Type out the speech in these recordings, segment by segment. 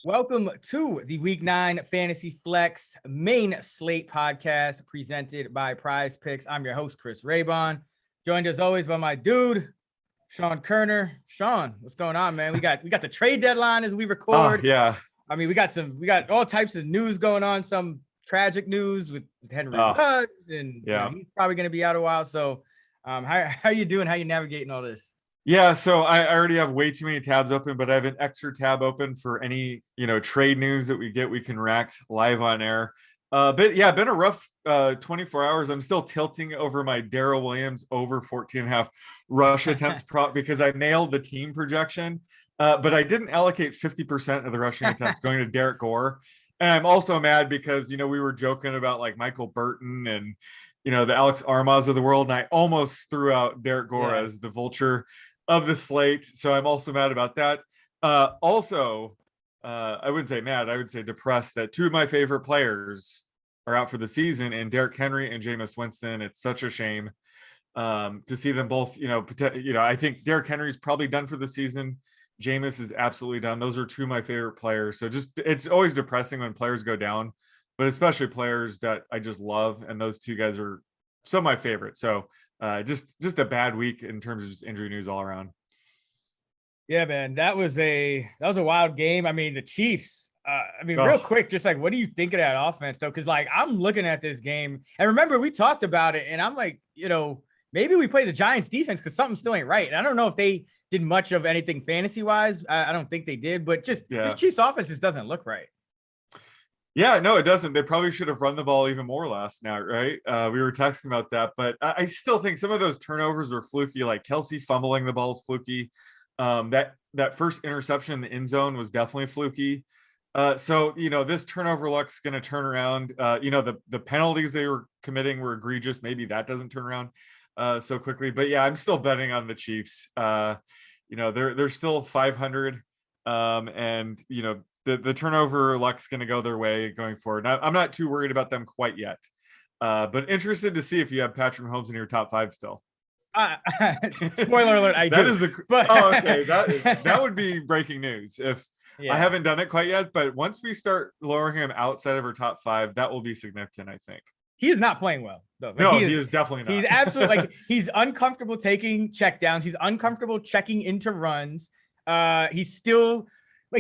Welcome to the Week 9 Fantasy Flex main slate podcast presented by Prize Picks. I'm your host, Chris Raybon, joined as always by my dude, Sean Koerner. Sean, what's going on, man? We got the trade deadline as we record. Oh, yeah. I mean, we got all types of news going on, some tragic news with Henry Ruggs, and he's probably going to be out a while. So how are you doing? How are you navigating all this? Yeah, so I already have way too many tabs open, but I have an extra tab open for any, trade news that we can react live on air. But yeah, been a rough 24 hours. I'm still tilting over my Darrell Williams over 14.5 rush attempts because I nailed the team projection, but I didn't allocate 50% of the rushing attempts going to Derek Gore. And I'm also mad because, we were joking about like Michael Burton and, the Alex Armaz of the world. And I almost threw out Derek Gore as the vulture of the slate. So I'm also mad about that. I wouldn't say mad. I would say depressed that two of my favorite players are out for the season, and Derrick Henry and Jameis Winston. It's such a shame to see them both, I think Derrick Henry's probably done for the season. Jameis is absolutely done. Those are two of my favorite players. So it's always depressing when players go down, but especially players that I just love. And those two guys are some of my favorites. So just a bad week in terms of just injury news all around. Yeah, man, that was a wild game. I mean, the Chiefs, real quick, just like, what do you think of that offense though? Cause like, I'm looking at this game and remember we talked about it and I'm like, maybe we play the Giants defense cause something still ain't right. And I don't know if they did much of anything fantasy wise. I don't think they did, but this Chiefs offense just doesn't look right. Yeah, no, it doesn't. They probably should have run the ball even more last night, right? We were texting about that, but I still think some of those turnovers were fluky, like Kelsey fumbling the ball is fluky. That first interception in the end zone was definitely fluky. So, this turnover luck's going to turn around. The penalties they were committing were egregious. Maybe that doesn't turn around so quickly. But yeah, I'm still betting on the Chiefs. They're still 500, and the turnover luck's going to go their way going forward. Now, I'm not too worried about them quite yet, but interested to see if you have Patrick Mahomes in your top 5 still. Spoiler alert, I do. Okay. That would be breaking news if I haven't done it quite yet. But once we start lowering him outside of our top 5, that will be significant, I think. He is not playing well, though. He is definitely not. He's absolutely he's uncomfortable taking checkdowns. He's uncomfortable checking into runs. He's still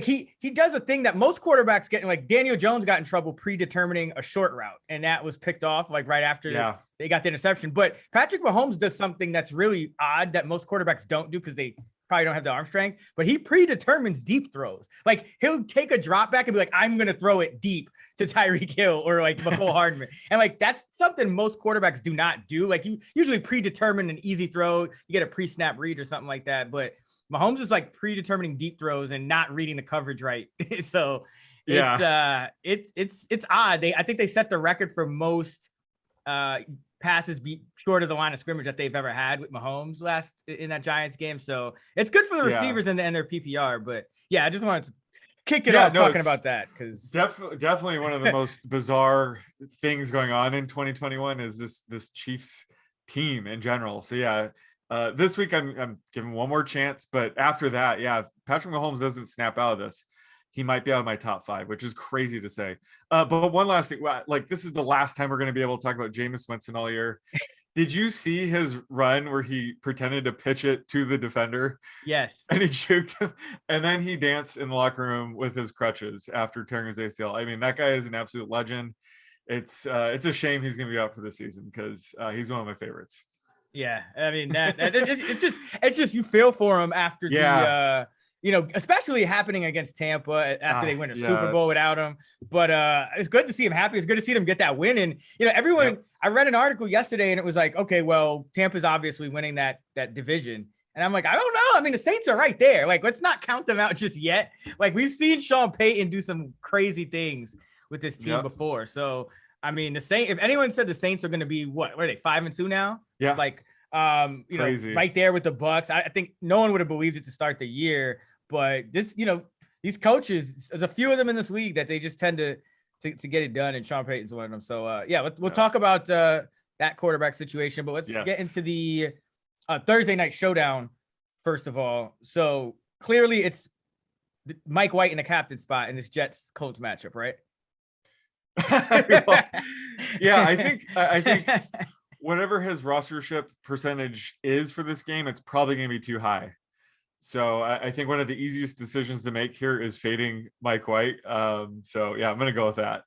he does a thing that most quarterbacks get. Like Daniel Jones got in trouble predetermining a short route, and that was picked off right after they got the interception. But Patrick Mahomes does something that's really odd that most quarterbacks don't do because they probably don't have the arm strength. But he predetermines deep throws. Like he'll take a drop back and be like, "I'm gonna throw it deep to Tyreek Hill or like McCole Hardman," and like that's something most quarterbacks do not do. Like you usually predetermine an easy throw, you get a pre-snap read or something like that, but Mahomes is like predetermining deep throws and not reading the coverage right. So it's odd. I think they set the record for most passes short of the line of scrimmage that they've ever had with Mahomes last in that Giants game. So it's good for the receivers and their PPR. But yeah, I just wanted to kick it off talking about that because definitely one of the most bizarre things going on in 2021 is this Chiefs team in general. So yeah. This week I'm giving one more chance, but after that, if Patrick Mahomes doesn't snap out of this, he might be out of my top 5, which is crazy to say. But one last thing, like this is the last time we're going to be able to talk about Jameis Winston all year. Did you see his run where he pretended to pitch it to the defender? Yes. And he juked him, and then he danced in the locker room with his crutches after tearing his ACL. I mean, that guy is an absolute legend. It's a shame he's going to be out for the season because he's one of my favorites. Yeah, I mean it's just you feel for him after the especially happening against Tampa after they win a Super Bowl without him. But it's good to see him happy. It's good to see them get that win. And everyone. Yep. I read an article yesterday, and it was like, okay, well, Tampa's obviously winning that division. And I'm like, I don't know. I mean, the Saints are right there. Like, let's not count them out just yet. Like, we've seen Sean Payton do some crazy things with this team before. So. I mean, the Saints, if anyone said the Saints are going to be what are they 5-2 now? Yeah. Like, crazy. Right there with the Bucks. I think no one would have believed it to start the year, but this, these coaches, there's a few of them in this league that they just tend to get it done. And Sean Payton's one of them. So we'll talk about that quarterback situation, but let's get into the Thursday night showdown. First of all. So clearly it's Mike White in a captain spot in this Jets Colts matchup, right? Well, yeah, I think whatever his rostership percentage is for this game, it's probably going to be too high. So I think one of the easiest decisions to make here is fading Mike White. So yeah, I'm going to go with that.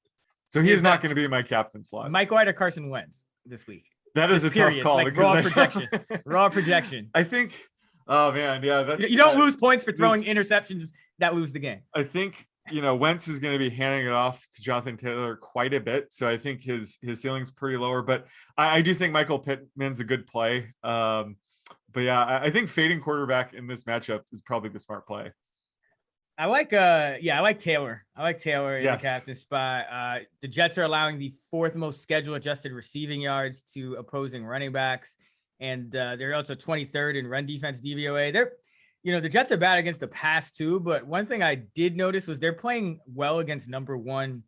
So he is not going to be in my captain slot. Mike White or Carson Wentz this week? That is a tough call. Like raw projection. Raw projection. I think, oh man, yeah. That's, you don't lose points for throwing interceptions that lose the game. I think, Wentz is going to be handing it off to Jonathan Taylor quite a bit. So I think his ceiling's pretty lower, but I do think Michael Pittman's a good play. But yeah, I think fading quarterback in this matchup is probably the smart play. I like Taylor. I like Taylor in the captain spot. The Jets are allowing the 4th most schedule adjusted receiving yards to opposing running backs. And they're also 23rd in run defense DVOA. The Jets are bad against the pass too, but one thing I did notice was they're playing well against number 1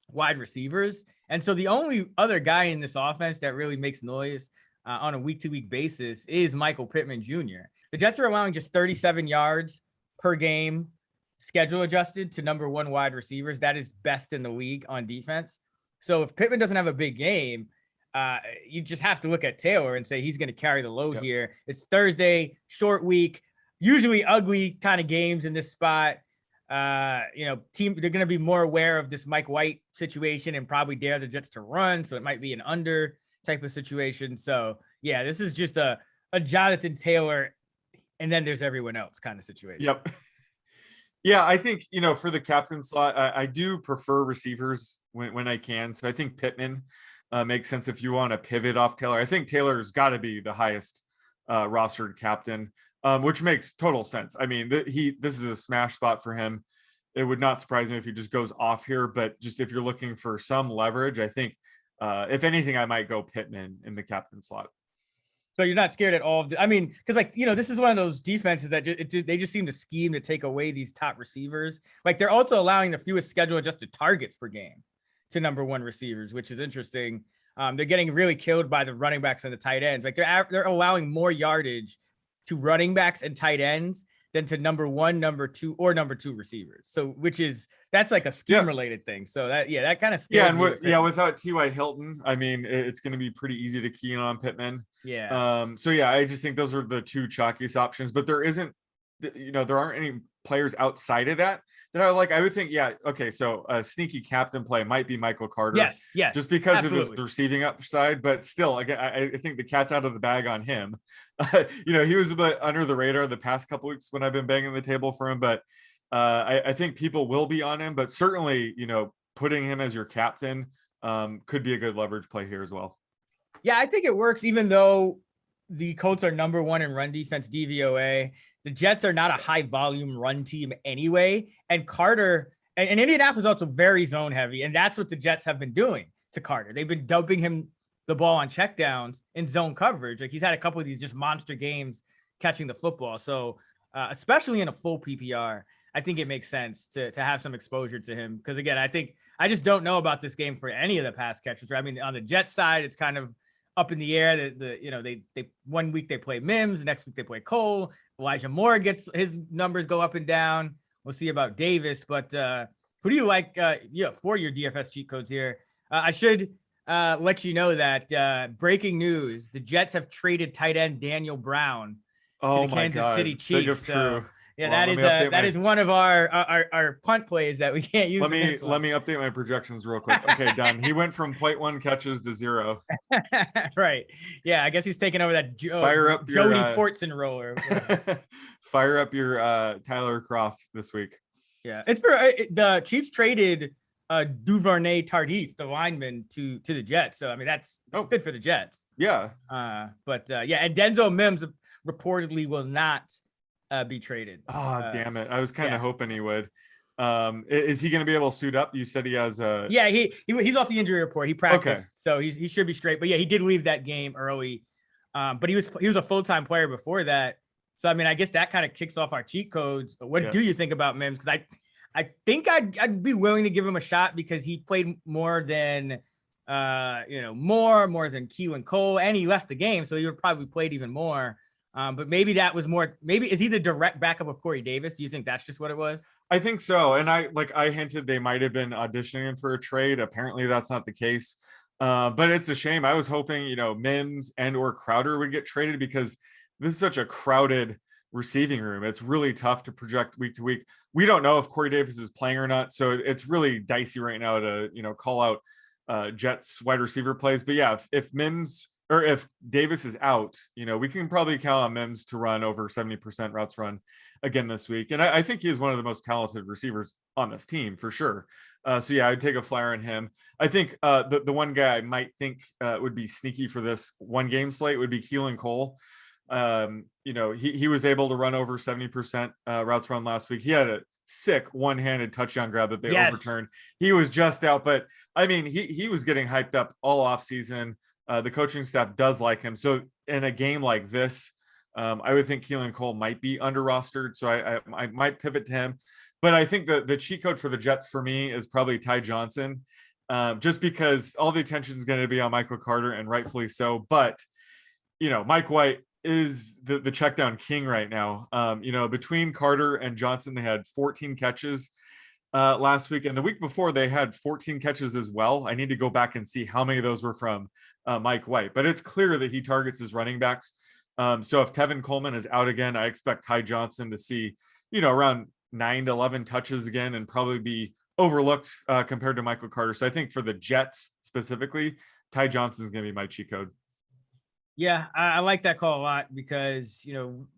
wide receivers. And so the only other guy in this offense that really makes noise on a week-to-week basis is Michael Pittman Jr. The Jets are allowing just 37 yards per game schedule adjusted to number 1 wide receivers. That is best in the league on defense. So if Pittman doesn't have a big game, you just have to look at Taylor and say he's going to carry the load here. It's Thursday, short week, usually ugly kind of games in this spot. They're going to be more aware of this Mike White situation and probably dare the Jets to run. So it might be an under type of situation. So yeah, this is just a Jonathan Taylor and then there's everyone else kind of situation. Yep. Yeah, I think, for the captain slot, I do prefer receivers when I can. So I think Pittman makes sense if you want to pivot off Taylor. I think Taylor's got to be the highest rostered captain, which makes total sense. I mean, this is a smash spot for him. It would not surprise me if he just goes off here, but just if you're looking for some leverage, I think, if anything, I might go Pittman in the captain slot. So you're not scared at all of because this is one of those defenses that they just seem to scheme to take away these top receivers. Like they're also allowing the fewest schedule adjusted targets per game to number 1 receivers, which is interesting. They're getting really killed by the running backs and the tight ends. Like they're allowing more yardage to running backs and tight ends than to number 1, number 2, or number 2 receivers. So that's like a scheme related thing. So that kind of scares me. Without T.Y. Hilton, I mean, it's going to be pretty easy to key in on Pittman. Yeah. I just think those are the 2 chalkiest options, but there aren't any players outside of that I like. I would think, so a sneaky captain play might be Michael Carter. Yes. Just because absolutely. of his receiving upside, but still, again, I think the cat's out of the bag on him. He was a bit under the radar the past couple weeks when I've been banging the table for him, but I think people will be on him, but certainly, putting him as your captain could be a good leverage play here as well. Yeah, I think it works, even though the Colts are number 1 in run defense DVOA. The Jets are not a high volume run team anyway. And Carter and Indianapolis is also very zone heavy. And that's what the Jets have been doing to Carter. They've been dumping him the ball on checkdowns in zone coverage. Like he's had a couple of these just monster games catching the football. So especially in a full PPR, I think it makes sense to have some exposure to him. Because again, I just don't know about this game for any of the pass catchers. I mean, on the Jets side, it's kind of up in the air. They 1 week they play Mims, the next week they play Cole. Elijah Moore gets his numbers go up and down. We'll see about Davis, but who do you like? For your DFS cheat codes here, I should let you know that breaking news: the Jets have traded tight end Daniel Brown to the Kansas City Chiefs. Yeah, well, that is one of our punt plays that we can't use. Let me update my projections real quick. Okay, done. He went from 0.1 catches to 0. Right. Yeah, I guess he's taking over that Jody Fortson roller. Fire up your Tyler Kroft this week. Yeah, it's for the Chiefs traded Duvernay Tardif, the lineman, to the Jets. So I mean that's good for the Jets. Yeah. And Denzel Mims reportedly will not be traded. Damn it. I was kind of hoping he would. Is he going to be able to suit up? You said he has a he's off the injury report. He practiced, so he should be straight. But yeah, he did leave that game early. But he was a full-time player before that. So I mean, I guess that kind of kicks off our cheat codes. But what do you think about Mims? Because I think I'd be willing to give him a shot because he played more than more than Keelan Cole, and he left the game, so he would probably played even more. But maybe that was more. Maybe is he the direct backup of Corey Davis? Do you think that's just what it was? I think so. And I hinted they might have been auditioning for a trade. Apparently that's not the case. But it's a shame. I was hoping, Mims and or Crowder would get traded because this is such a crowded receiving room. It's really tough to project week to week. We don't know if Corey Davis is playing or not. So it's really dicey right now to, call out Jets wide receiver plays. But yeah, if Mims or if Davis is out, we can probably count on Mims to run over 70% routes run again this week. And I think he is one of the most talented receivers on this team for sure. So yeah, I'd take a flyer on him. I think the one guy I might think would be sneaky for this one game slate would be Keelan Cole. He was able to run over 70% routes run last week. He had a sick one-handed touchdown grab that they overturned. He was just out, but I mean, he was getting hyped up all off season. The coaching staff does like him. So in a game like this, I would think Keelan Cole might be under rostered. So I might pivot to him. But I think the cheat code for the Jets for me is probably Ty Johnson, just because all the attention is going to be on Michael Carter, and rightfully so. But, Mike White is the check down king right now. Between Carter and Johnson, they had 14 catches last week. And the week before, they had 14 catches as well. I need to go back and see how many of those were from Mike White. But it's clear that he targets his running backs. So if Tevin Coleman is out again, I expect Ty Johnson to see, around 9 to 11 touches again and probably be overlooked compared to Michael Carter. So I think for the Jets specifically, Ty Johnson is going to be my cheat code. Yeah, I like that call a lot because,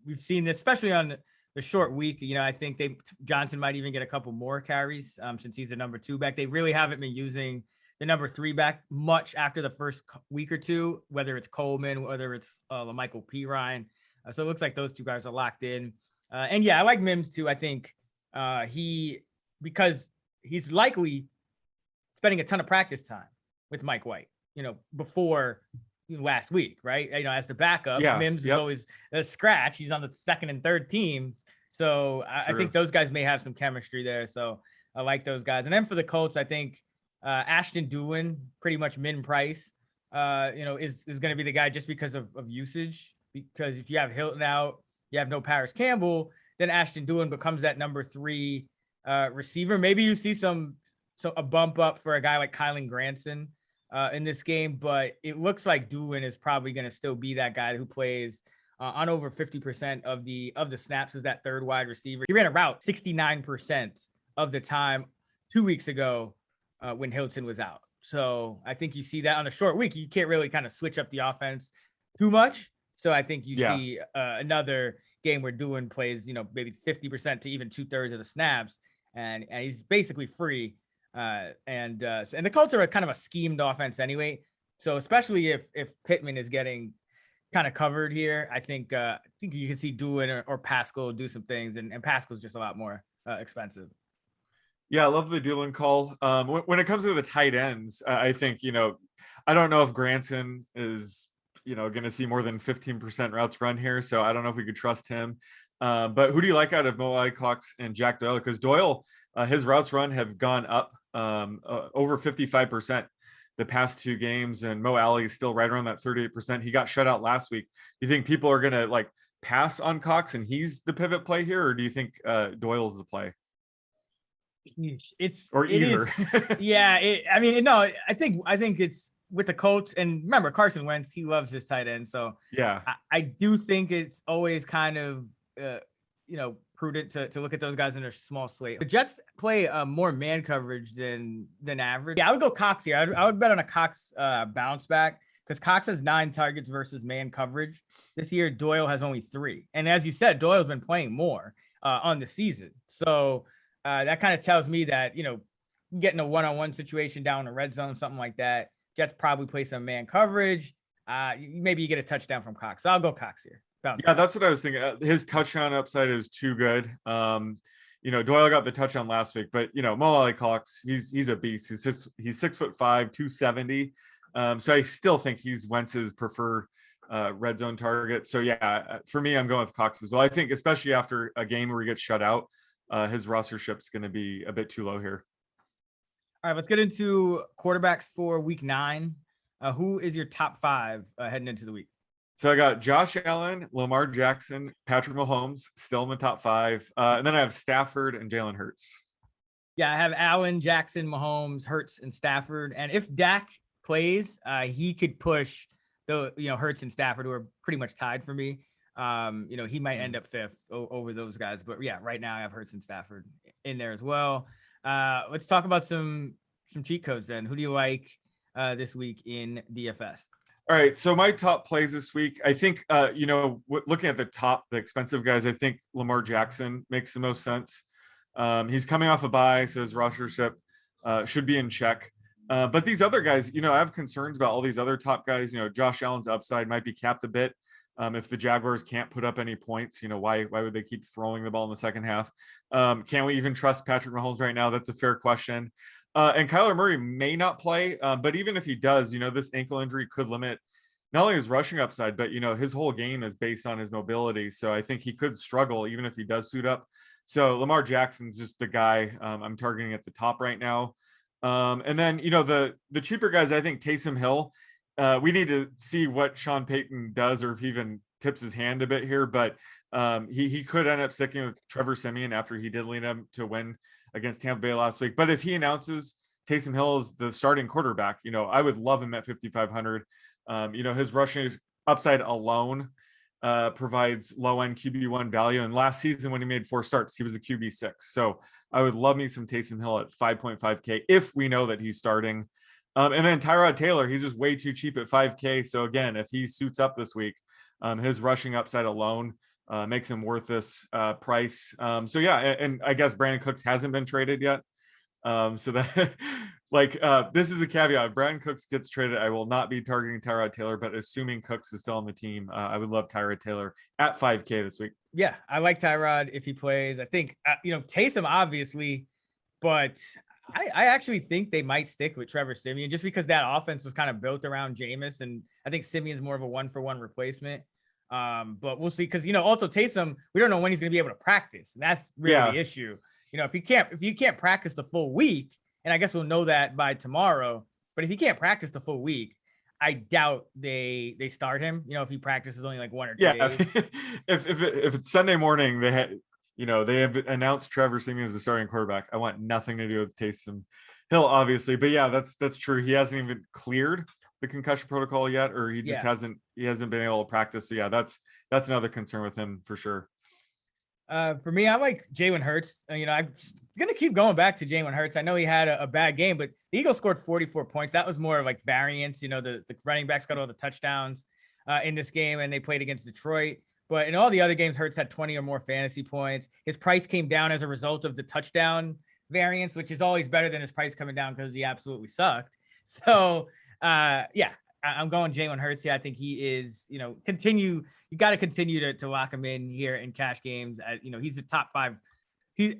we've seen this, especially on the short week. I think Johnson might even get a couple more carries since he's the number 2 back. They really haven't been using the number 3 back much after the first week or two, whether it's Coleman, whether it's Michael P. Ryan. So it looks like those two guys are locked in. And yeah, I like Mims too. I think because he's likely spending a ton of practice time with Mike White, before last week, right? As the backup, Mims is always a scratch. He's on the second and third team. So I think those guys may have some chemistry there. So I like those guys. And then for the Colts, I think Ashton Dulin, pretty much min price, is going to be the guy just because of usage. Because if you have Hilton out, you have no Paris Campbell, then Ashton Dulin becomes that number 3 receiver. Maybe you see a bump up for a guy like Kylan Granson in this game, but it looks like Dulin is probably going to still be that guy who plays on over 50% of the snaps as that third wide receiver. He ran a route 69% of the time 2 weeks ago when Hilton was out. So I think you see that on a short week. You can't really kind of switch up the offense too much. So I think you see another game where Dulin plays, maybe 50% to even 2/3 of the snaps, and he's basically free. And the Colts are kind of a schemed offense anyway. So especially if Pittman is getting kind of covered here, I think you can see Dulin or Pascal do some things, and Pascal's just a lot more expensive. Yeah, I love the Dulin call. When it comes to the tight ends, I think, I don't know if Granson is, going to see more than 15% routes run here. So I don't know if we could trust him. But who do you like out of Mo Alley-Cox and Jack Doyle? Because Doyle, his routes run have gone up over 55% the past 2 games. And Mo Alley is still right around that 38%. He got shut out last week. Do you think people are going to pass on Cox and he's the pivot play here? Or do you think Doyle's the play? Either. I think it's with the Colts, and remember Carson Wentz, he loves his tight end. So yeah, I do think it's always kind of prudent to look at those guys in their small slate. The Jets play more man coverage than average. Yeah, I would go Cox here. I would bet on a Cox bounce back because Cox has 9 targets versus man coverage this year. Doyle has only 3, and as you said, Doyle's been playing more on the season. So that kind of tells me that getting a one-on-one situation down in the red zone, something like that. Jets probably play some man coverage. Maybe you get a touchdown from Cox. So I'll go Cox here. That's what I was thinking. His touchdown upside is too good. Doyle got the touchdown last week, but Mo Alley-Cox, he's a beast. He's 6'5", 270. So I still think he's Wentz's preferred red zone target. So yeah, for me, I'm going with Cox as well. I think especially after a game where he gets shut out, his rostership's going to be a bit too low here. All right, let's get into quarterbacks for week 9. Who is your top 5 heading into the week? So I got Josh Allen, Lamar Jackson, Patrick Mahomes still in the top 5. And then I have Stafford and Jalen Hurts. Yeah, I have Allen, Jackson, Mahomes, Hurts, and Stafford. And if Dak plays, he could push the Hurts and Stafford, who are pretty much tied for me. He might end up 5th over those guys. But yeah, right now I have Hurts and Stafford in there as well. Let's talk about some cheat codes then. Who do you like this week in DFS? All right, so my top plays this week, I think, looking at the expensive guys, I think Lamar Jackson makes the most sense. He's coming off a bye, so his rostership should be in check. But these other guys, I have concerns about all these other top guys. Josh Allen's upside might be capped a bit. If the Jaguars can't put up any points, why would they keep throwing the ball in the second half? Can we even trust Patrick Mahomes right now? That's a fair question. And Kyler Murray may not play, but even if he does, this ankle injury could limit not only his rushing upside, but, his whole game is based on his mobility. So I think he could struggle even if he does suit up. So Lamar Jackson's just the guy I'm targeting at the top right now. And then, the cheaper guys, I think Taysom Hill, we need to see what Sean Payton does or if he even tips his hand a bit here, but he could end up sticking with Trevor Siemian after he did lead him to win against Tampa Bay last week. But if he announces Taysom Hill is the starting quarterback, I would love him at 5,500. His rushing upside alone provides low-end QB1 value. And last season when he made 4 starts, he was a QB6. So I would love me some Taysom Hill at 5.5K if we know that he's starting. And then Tyrod Taylor, he's just way too cheap at 5K. So again, if he suits up this week, his rushing upside alone makes him worth this price. So yeah, and I guess Brandon Cooks hasn't been traded yet. So that this is a caveat. If Brandon Cooks gets traded, I will not be targeting Tyrod Taylor, but assuming Cooks is still on the team, I would love Tyrod Taylor at 5K this week. Yeah, I like Tyrod if he plays. I think, Taysom obviously, but I actually think they might stick with Trevor Siemian just because that offense was kind of built around Jameis. And I think Simeon's more of a 1-for-1 replacement. But we'll see. Cause also Taysom, we don't know when he's going to be able to practice. And that's really the issue. If you can't practice the full week, and I guess we'll know that by tomorrow, but if he can't practice the full week, I doubt they start him. If he practices only like 1 or 2 days. if it's Sunday morning, they have announced Trevor Siemian as the starting quarterback. I want nothing to do with Taysom Hill, obviously. But yeah, that's true. He hasn't even cleared the concussion protocol yet, or he just hasn't been able to practice. So yeah, that's another concern with him for sure. For me, I like Jalen Hurts. I'm going to keep going back to Jalen Hurts. I know he had a bad game, but the Eagles scored 44 points. That was more of like variance. The running backs got all the touchdowns in this game, and they played against Detroit. But in all the other games, Hurts had 20 or more fantasy points. His price came down as a result of the touchdown variance, which is always better than his price coming down because he absolutely sucked. So, I'm going Jalen Hurts here. I think he is, you got to continue to lock him in here in cash games. He's the top 5.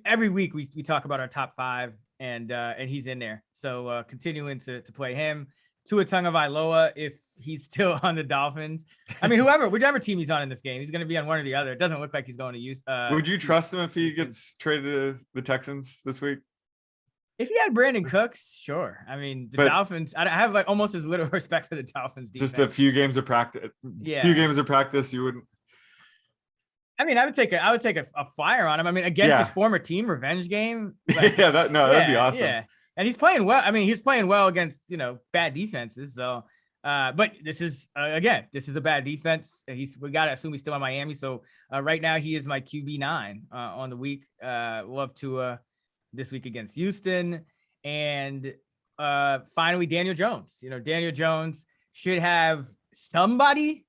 Every week we talk about our top 5 and he's in there. So continuing to play him. Tua Tagovailoa, if he's still on the Dolphins. I mean, whichever team he's on in this game, he's going to be on one or the other. It doesn't look like he's going to use. Would you trust him if he gets traded to the Texans this week? If he had Brandon Cooks, sure. I mean, Dolphins, I have like almost as little respect for the Dolphins defense. Just a few games of practice. Yeah. Few games of practice, you wouldn't. I mean, I would take a flyer on him. I mean, against his former team, revenge game. Like, that'd be awesome. Yeah. And he's playing well. I mean, he's playing well against, bad defenses. So, but this is a bad defense. We got to assume he's still in Miami. So right now he is my QB9 on the week. Love to this week against Houston. And finally, Daniel Jones. Daniel Jones should have somebody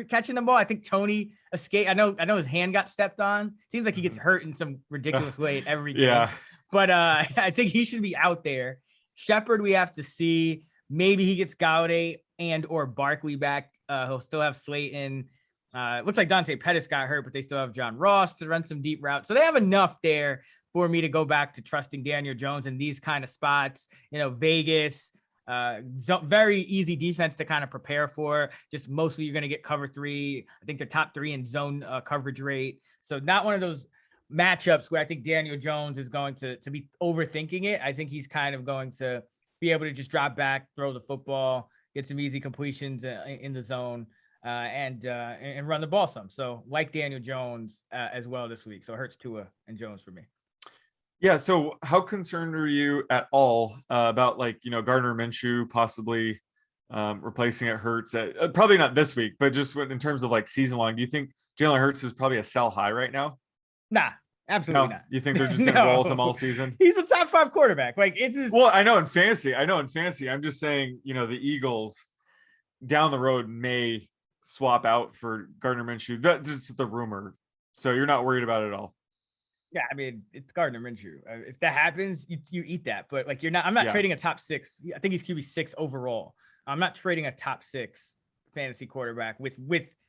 catching the ball. I think Tony escaped. I know his hand got stepped on. Seems like he gets hurt in some ridiculous way in every game. Yeah. But I think he should be out there. Shepard, we have to see. Maybe he gets Galladay and or Barkley back. He'll still have Slayton. Looks like Dante Pettis got hurt, but they still have John Ross to run some deep routes. So they have enough there for me to go back to trusting Daniel Jones in these kind of spots. Vegas, very easy defense to kind of prepare for. Just mostly you're going to get cover 3. I think they're top 3 in zone coverage rate. So not one of those matchups where I think Daniel Jones is going to be overthinking it. I think he's kind of going to be able to just drop back, throw the football, get some easy completions in the zone. and run the ball some. So like Daniel Jones as well this week. So Hurts, Tua, and Jones for me. Yeah. So how concerned are you at all about Gardner Minshew possibly replacing it Hurts? Probably not this week, but just in terms of season long, do you think Jalen Hurts is probably a sell high right now? Nah, absolutely not. You think they're just going to roll with him all season? He's a top 5 quarterback. Well, I know in fantasy. I'm just saying, the Eagles down the road may swap out for Gardner Minshew. That's just the rumor. So you're not worried about it at all. Yeah, I mean, it's Gardner Minshew. If that happens, you eat that. But I'm not trading a top 6. I think he's QB 6 overall. I'm not trading a top 6 fantasy quarterback with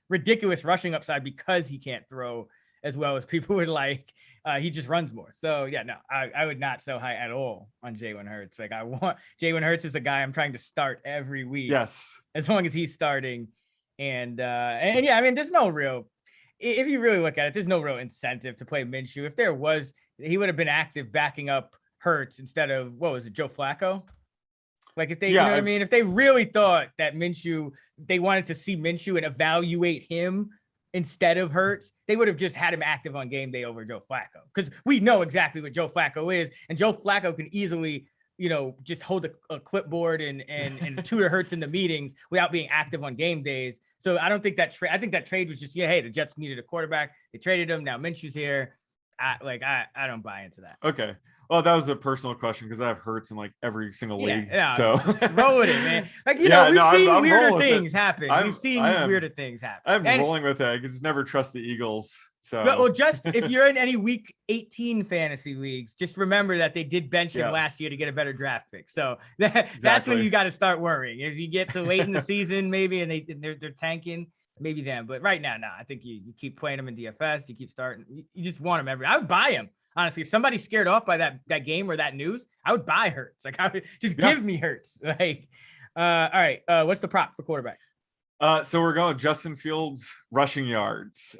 ridiculous rushing upside because he can't throw as well as people would like. He just runs more. So yeah, no, I would not sell high at all on Jalen Hurts. I want Jalen Hurts is a guy I'm trying to start every week. Yes, as long as he's starting. And yeah, I mean, there's no real. If you really look at it, there's no real incentive to play Minshew. If there was, he would have been active backing up Hurts instead of, what was it, Joe Flacco? If they, you know what I mean? If they really thought that Minshew, they wanted to see Minshew and evaluate him instead of Hurts, they would have just had him active on game day over Joe Flacco. Because we know exactly what Joe Flacco is. And Joe Flacco can easily, just hold a clipboard and tutor Hurts in the meetings without being active on game days. So I don't think that I think that trade was just, hey, the Jets needed a quarterback. They traded him. Now Minshew's here. I don't buy into that. Okay. Well, that was a personal question because I have Hurts in every single league. Yeah, so roll with it, man. We've seen weirder things happen. We've seen weirder things happen. I'm rolling with it. I just never trust the Eagles. So well, just if you're in any week 18 fantasy leagues, just remember that they did bench him last year to get a better draft pick. So that's when you got to start worrying. If you get to late in the season, maybe and they're tanking, maybe then. But right now, I think you keep playing them in DFS. You keep starting. You just want them I would buy him. Honestly, if somebody's scared off by that game or that news, I would buy Hurts. I would just give me Hurts. All right. What's the prop for quarterbacks? So we're going Justin Fields rushing yards.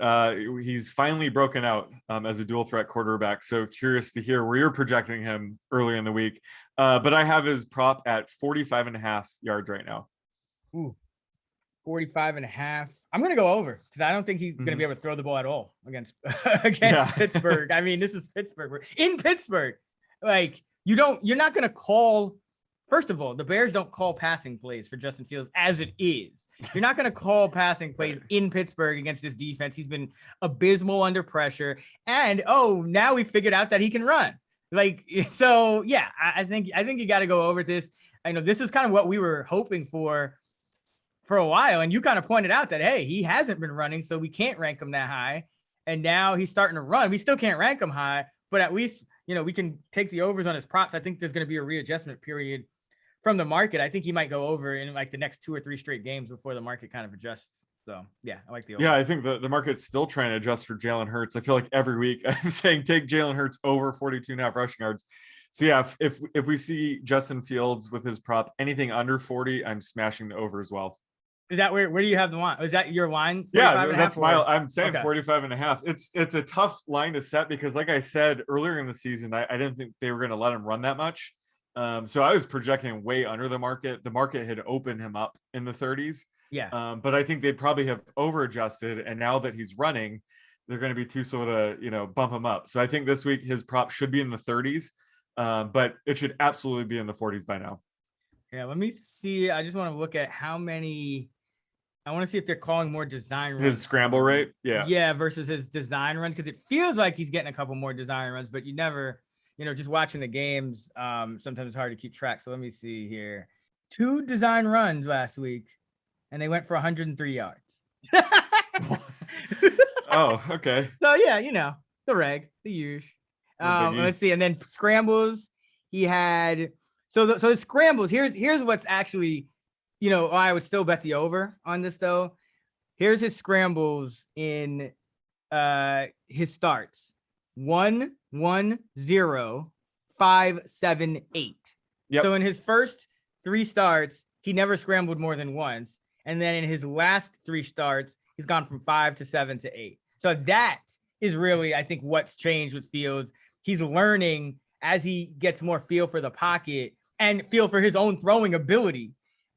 He's finally broken out as a dual threat quarterback. So curious to hear where you're projecting him early in the week. But I have his prop at 45.5 yards right now. Ooh, 45.5. I'm going to go over because I don't think he's going to be able to throw the ball at all against Pittsburgh. I mean, this is Pittsburgh. In Pittsburgh, you're not going to call. First of all, the Bears don't call passing plays for Justin Fields as it is. You're not going to call passing plays in Pittsburgh against this defense. He's been abysmal under pressure. And, now we figured out that he can run. So, yeah, I think you got to go over this. I know this is kind of what we were hoping for a while. And you kind of pointed out that, hey, he hasn't been running, so we can't rank him that high. And now he's starting to run. We still can't rank him high, but at least, we can take the overs on his props. I think there's going to be a readjustment period from the market. I think he might go over in the next 2 or 3 straight games before the market kind of adjusts. So yeah, I like the over. Yeah, I think the market's still trying to adjust for Jalen Hurts. I feel like every week I'm saying take Jalen Hurts over 42.5 rushing yards. So yeah, if we see Justin Fields with his prop anything under 40, I'm smashing the over as well. Is that where do you have the line? Is that your line? Yeah, that's I'm saying 45.5. It's a tough line to set because like I said earlier in the season, I didn't think they were going to let him run that much. So I was projecting way under the market. The market had opened him up in the 30s. Yeah. But I think they probably have over adjusted. And now that he's running, they're going to be too slow to, bump him up. So I think this week his prop should be in the 30s. But it should absolutely be in the 40s by now. Yeah. Let me see. I just want to look at how many. I want to see if they're calling more design runs. His scramble rate. Yeah. Yeah. Versus his design runs. Because it feels like he's getting a couple more design runs, but you never. Just watching the games, sometimes it's hard to keep track. So let me see here. 2 design runs last week, and they went for 103 yards. Oh, okay. So, yeah, the reg, the usual. Let's see. And then scrambles, he had – so the scrambles, here's what's actually – I would still bet the over on this, though. Here's his scrambles in his starts. 1, 1, 0, 5, 7, 8. Yep. So in his first 3 starts, he never scrambled more than once. And then in his last 3 starts, he's gone from 5 to 7 to 8. So that is really, I think, what's changed with Fields. He's learning as he gets more feel for the pocket and feel for his own throwing ability.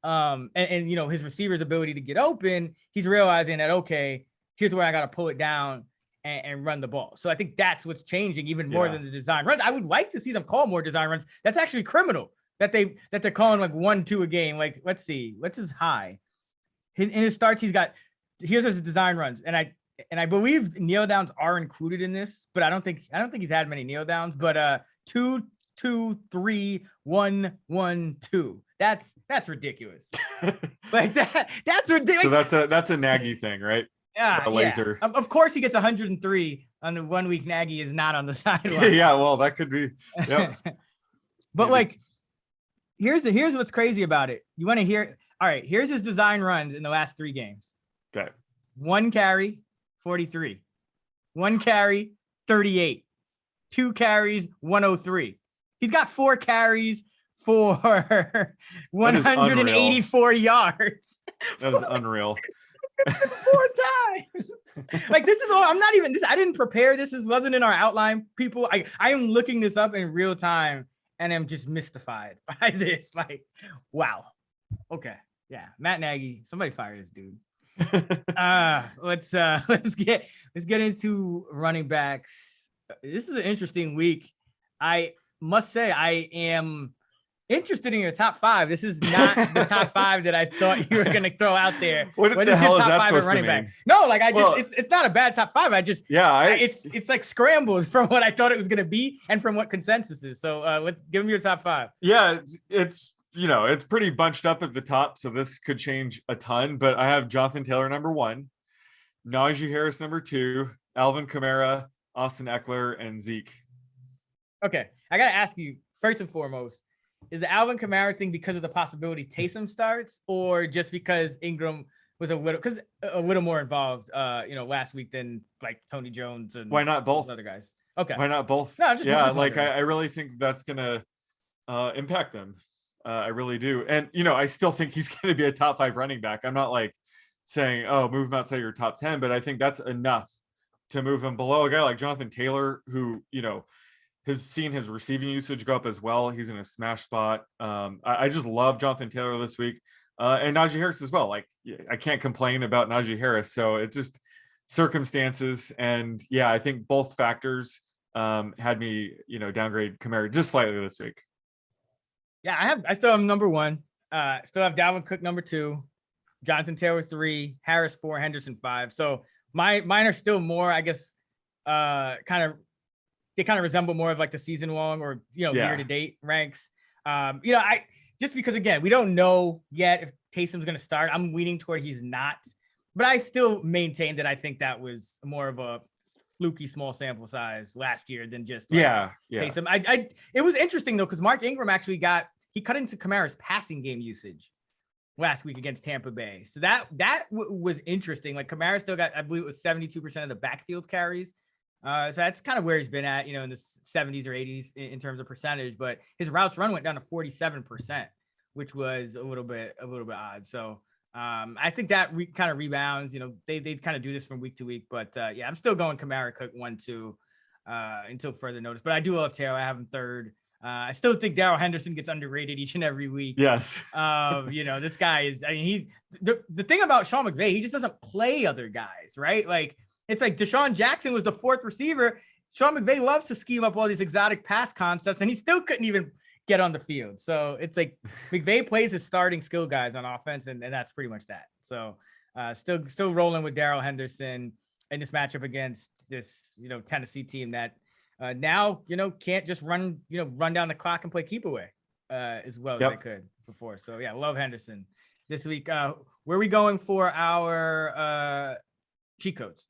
and you know, his receiver's ability to get open, he's realizing that, okay, here's where I got to pull it down and run the ball. So I think that's what's changing even more than the design runs. I would like to see them call more design runs. That's actually criminal that they're calling like 1-2 a game. Like, let's see, what's his high? In his starts, here's his design runs. And I believe kneel downs are included in this, but I don't think he's had many kneel downs, but 2, 2, 3, 1, 1, 2. That's ridiculous. Like that's ridiculous. So that's a Nagy thing, right? Yeah, a laser. Yeah. Of course he gets 103 on the 1 week Nagy is not on the sideline. Yeah, well, that could be. Yep. But like, here's what's crazy about it. You want to hear? All right, here's his design runs in the last 3 games. Okay. 1 carry, 43. 1 carry, 38. 2 carries, 103. He's got 4 carries for 184 yards. That is unreal. 4 times. Like, this is all. I'm not even this. I didn't prepare this. This wasn't in our outline. People, I am looking this up in real time, and I'm just mystified by this. Like, wow. Okay, yeah, Matt Nagy. Somebody fire this dude. Let's get into running backs. This is an interesting week. I must say, I am interested in your top 5. This is not the top 5 that I thought you were going to throw out there. What the hell is that supposed to mean? Back? No, like it's not a bad top 5. It's like scrambles from what I thought it was going to be and from what consensus is. So let's give me your top 5. Yeah, it's it's pretty bunched up at the top, so this could change a ton. But I have Jonathan Taylor number 1, Najee Harris number 2, Alvin Kamara, Austin Eckler, and Zeke. Okay, I gotta ask you first and foremost: is the Alvin Kamara thing because of the possibility Taysom starts, or just because Ingram was a little more involved, last week than like Tony Jones and why not both other guys? Okay, why not both? No, I really think that's gonna impact them. I really do, and I still think he's gonna be a top 5 running back. I'm not like saying, oh, move him outside your top 10, but I think that's enough to move him below a guy like Jonathan Taylor, who has seen his receiving usage go up as well. He's in a smash spot. I just love Jonathan Taylor this week, and Najee Harris as well. Like, I can't complain about Najee Harris. So it's just circumstances, and I think both factors had me, downgrade Kamara just slightly this week. Yeah, I still have number 1. Still have Dalvin Cook number 2, Jonathan Taylor 3, Harris 4, Henderson 5. So mine are still more, I guess, they kind of resemble more of like the season long or year to date ranks. I just because again we don't know yet if Taysom's going to start. I'm leaning toward he's not, but I still maintain that I think that was more of a fluky small sample size last year than just Taysom. It was interesting though because Mark Ingram actually cut into Kamara's passing game usage last week against Tampa Bay, so that was interesting. Like Kamara still got, I believe it was 72% of the backfield carries. So that's kind of where he's been at, in the 70s or 80s in terms of percentage, but his routes run went down to 47%, which was a little bit odd. So I think that kind of rebounds, they kind of do this from week to week, but I'm still going Kamara, Cook 1, 2 until further notice, but I do love Taylor. I have him 3rd. I still think Darrell Henderson gets underrated each and every week. Yes. This guy is, the thing about Sean McVay, he just doesn't play other guys, right? Like, it's like Deshaun Jackson was the 4th receiver. Sean McVay loves to scheme up all these exotic pass concepts, and he still couldn't even get on the field. So it's like McVay plays his starting skill guys on offense, and that's pretty much that. So still rolling with Darrell Henderson in this matchup against this Tennessee team that now can't just run down the clock and play keep away as well as they could before. So love Henderson this week. Where are we going for our cheat codes?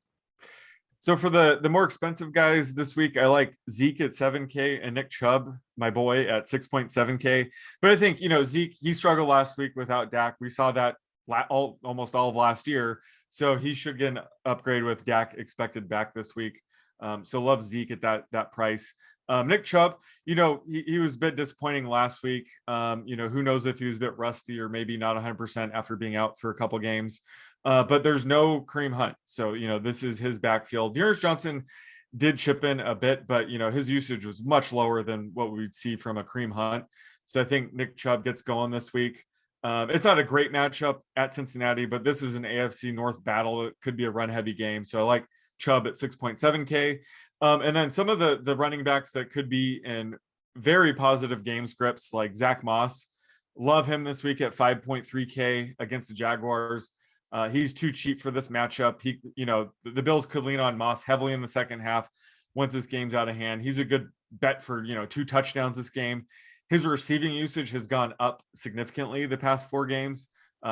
So for the more expensive guys this week, I like Zeke at 7K and Nick Chubb, my boy, at 6.7K. But I think, Zeke, he struggled last week without Dak. We saw that almost all of last year. So he should get an upgrade with Dak expected back this week. So love Zeke at that price. Nick Chubb, he was a bit disappointing last week. Who knows if he was a bit rusty or maybe not 100% after being out for a couple games. But there's no Kareem Hunt. So, this is his backfield. Dearness Johnson did chip in a bit, but, his usage was much lower than what we'd see from a Kareem Hunt. So I think Nick Chubb gets going this week. It's not a great matchup at Cincinnati, but this is an AFC North battle. It could be a run heavy game. So I like Chubb at 6.7K. And then some of the running backs that could be in very positive game scripts, like Zach Moss. Love him this week at 5.3K against the Jaguars. He's too cheap for this matchup. The Bills could lean on Moss heavily in the second half once this game's out of hand. He's a good bet for 2 touchdowns this game. His receiving usage has gone up significantly the past 4 games.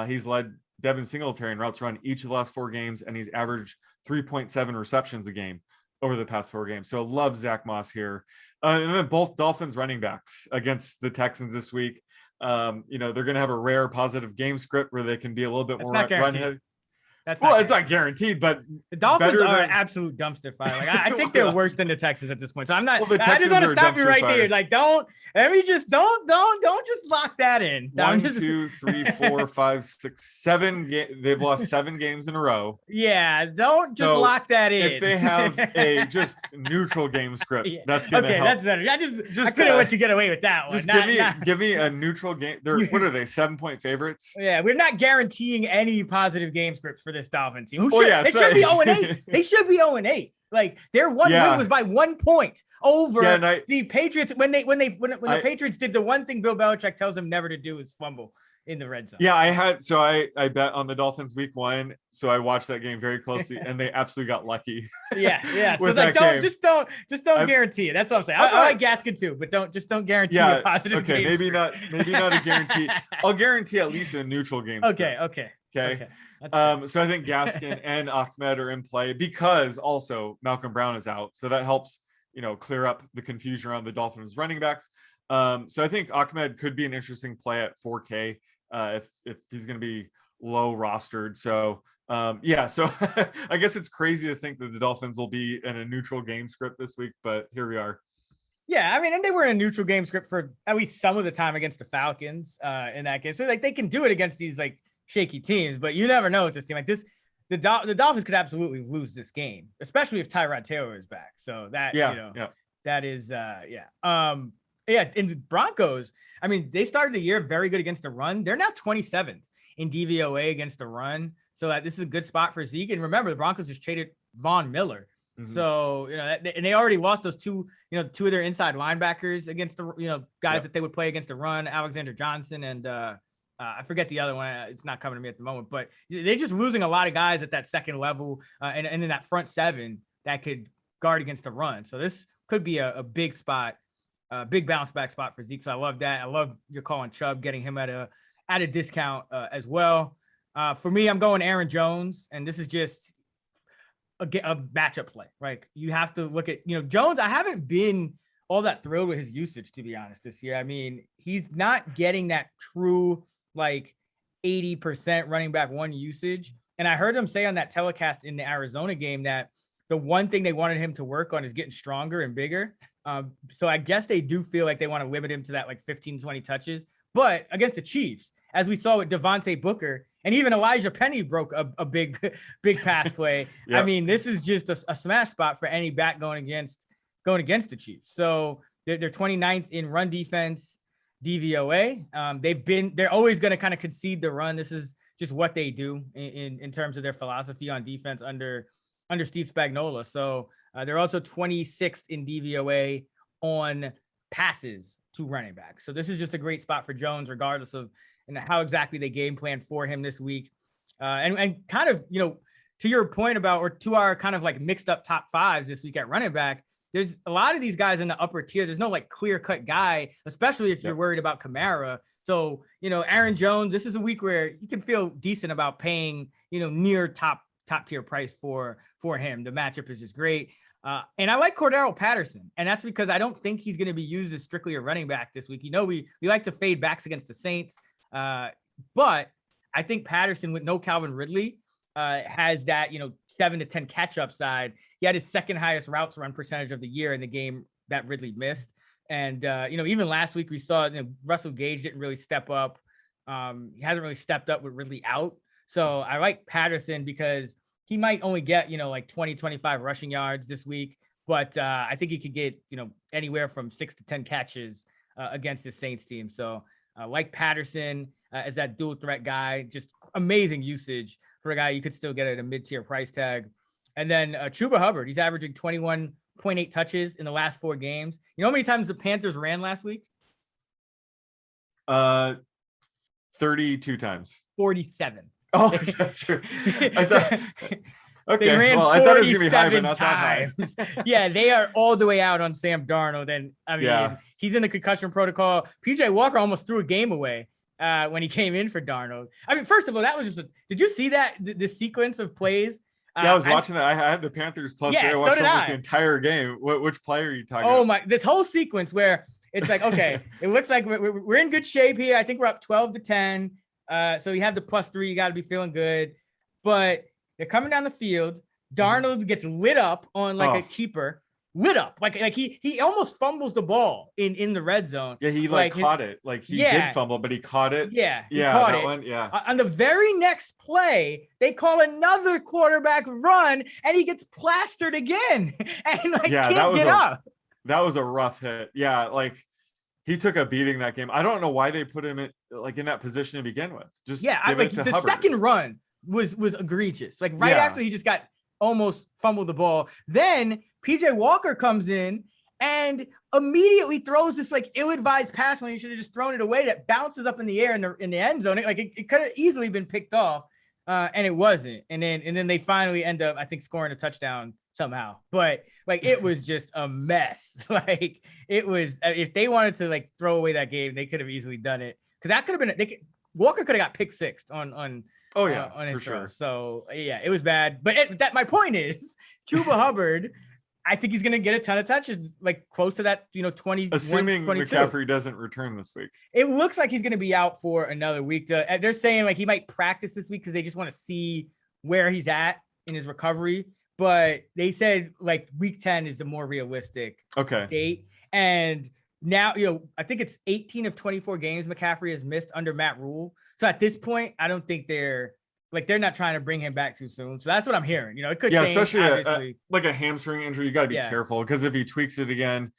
He's led Devin Singletary in routes run each of the last 4 games, and he's averaged 3.7 receptions a game over the past 4 games. So love Zach Moss here. And then both Dolphins running backs against the Texans this week. They're going to have a rare positive game script where they can be a little bit more run heavy. It's not guaranteed, but the Dolphins are an absolute dumpster fire. Like I think they're worse than the Texans at this point. So I'm not. I just want to stop you right there. Like don't just lock that in. 1, 2, 3, 4, 5, 6, 7. They've lost 7 games in a row. Yeah, don't just lock that in. If they have a just neutral game script, that's gonna help. That's better. I couldn't let you get away with that one. Just give me a neutral game. What are they? 7-point favorites? Yeah, we're not guaranteeing any positive game scripts for this Dolphins team. They should be 0-8. They should be 0-8. Like their one win was by 1 point over the Patriots when the Patriots did the one thing Bill Belichick tells them never to do is fumble in the red zone. Yeah, I bet on the Dolphins week 1, so I watched that game very closely, and they absolutely got lucky. Yeah. So like, don't guarantee it. That's what I'm saying. I like Gaskin too, but don't guarantee a positive. Okay, game maybe not a guarantee. I'll guarantee at least a neutral game. Okay. So I think Gaskin and Ahmed are in play because also Malcolm Brown is out, so that helps clear up the confusion around the Dolphins running backs. So I think Ahmed could be an interesting play at 4K if he's going to be low rostered. So so I guess it's crazy to think that the Dolphins will be in a neutral game script this week, but here we are. Yeah, I mean, and they were in a neutral game script for at least some of the time against the Falcons in that game. So like they can do it against these like shaky teams, but you never know with this team like this. The Dolphins could absolutely lose this game, especially if Tyrod Taylor is back. So that that is in the Broncos, I mean, they started the year very good against the run. They're now 27th in DVOA against the run. So that this is a good spot for Zeke. And remember, the Broncos just traded Von Miller. Mm-hmm. So, and they already lost those two of their inside linebackers against the, guys that they would play against the run, Alexander Johnson and I forget the other one. It's not coming to me at the moment, but they're just losing a lot of guys at that second level and in that front 7 that could guard against the run. So this could be a big spot. Big bounce back spot for Zeke. So I love that. I love your call on Chubb, getting him at a discount as well. For me, I'm going Aaron Jones, and this is just a matchup play. Right? You have to look at Jones. I haven't been all that thrilled with his usage, to be honest, this year. I mean, he's not getting that true like 80% running back 1 usage. And I heard him say on that telecast in the Arizona game that the one thing they wanted him to work on is getting stronger and bigger. So I guess they do feel like they want to limit him to that like 15, 20 touches. But against the Chiefs, as we saw with Devontae Booker, and even Elijah Penny broke a big pass play. Yep. I mean, this is just a smash spot for any back going against the Chiefs. So they're 29th in run defense DVOA. They're always going to kind of concede the run. This is just what they do in terms of their philosophy on defense under Steve Spagnuolo. So they're also 26th in DVOA on passes to running back. So this is just a great spot for Jones, regardless of how exactly they game plan for him this week. And kind of, to your point about, or to our kind of like mixed up top 5s this week at running back, there's a lot of these guys in the upper tier. There's no like clear cut guy, especially if you're worried about Kamara. So, Aaron Jones, this is a week where you can feel decent about paying, near top tier price for him. The matchup is just great. And I like Cordero Patterson, and that's because I don't think he's going to be used as strictly a running back this week. We like to fade backs against the Saints, but I think Patterson with no Calvin Ridley has that 7 to 10 catch up side. He had his second highest routes run percentage of the year in the game that Ridley missed, and even last week we saw Russell Gage didn't really step up. He hasn't really stepped up with Ridley out, so I like Patterson because he might only get, like 20, 25 rushing yards this week, but I think he could get, anywhere from 6 to 10 catches against the Saints team. So like Patterson, as that dual threat guy. Just amazing usage for a guy you could still get at a mid-tier price tag. And then Chuba Hubbard, he's averaging 21.8 touches in the last 4 games. You know how many times the Panthers ran last week? 32 times. 47. Oh, that's right. I thought. Okay, they ran well, I thought it was gonna be high, but not times. that high. Yeah, they are all the way out on Sam Darnold, and I mean, he's in the concussion protocol. PJ Walker almost threw a game away when he came in for Darnold. I mean, first of all, that was just did you see that the sequence of plays? Yeah, I was watching that. I had the Panthers plus. Yeah, I watched almost the entire game. Which player are you talking about? Oh my! This whole sequence where it's like, okay, it looks like we're in good shape here. I think we're up 12-10. So you have the +3. You got to be feeling good, but they're coming down the field. Darnold gets lit up on like a keeper. Lit up like he almost fumbles the ball in the red zone. Yeah, he caught it. Like he did fumble, but he caught it. Yeah, he caught it. One, yeah. On the very next play, they call another quarterback run, and he gets plastered again, and can't get up. That was a rough hit. Yeah, like he took a beating that game. I don't know why they put him in that position to begin with. Just give it to the Hubbard. Second run was egregious. Like after he just got almost fumbled the ball. Then PJ Walker comes in and immediately throws this ill-advised pass when he should have just thrown it away that bounces up in the air in the end zone. It could have easily been picked off, and it wasn't. And then they finally end up, I think, scoring a touchdown somehow. But it was just a mess. It was, if they wanted to throw away that game, they could have easily done it, because that could have been Walker could have got pick sixed on his throw. Sure. So yeah, it was bad. But my point is, Chuba Hubbard, I think he's going to get a ton of touches, close to that, 20. Assuming 22. McCaffrey doesn't return this week. It looks like he's going to be out for another week. They're saying he might practice this week because they just want to see where he's at in his recovery. But they said week 10 is the more realistic date. And now, I think it's 18 of 24 games McCaffrey has missed under Matt Rule. So at this point, I don't think they're not trying to bring him back too soon. So that's what I'm hearing. It could change, especially a hamstring injury. You got to be careful, because if he tweaks it again,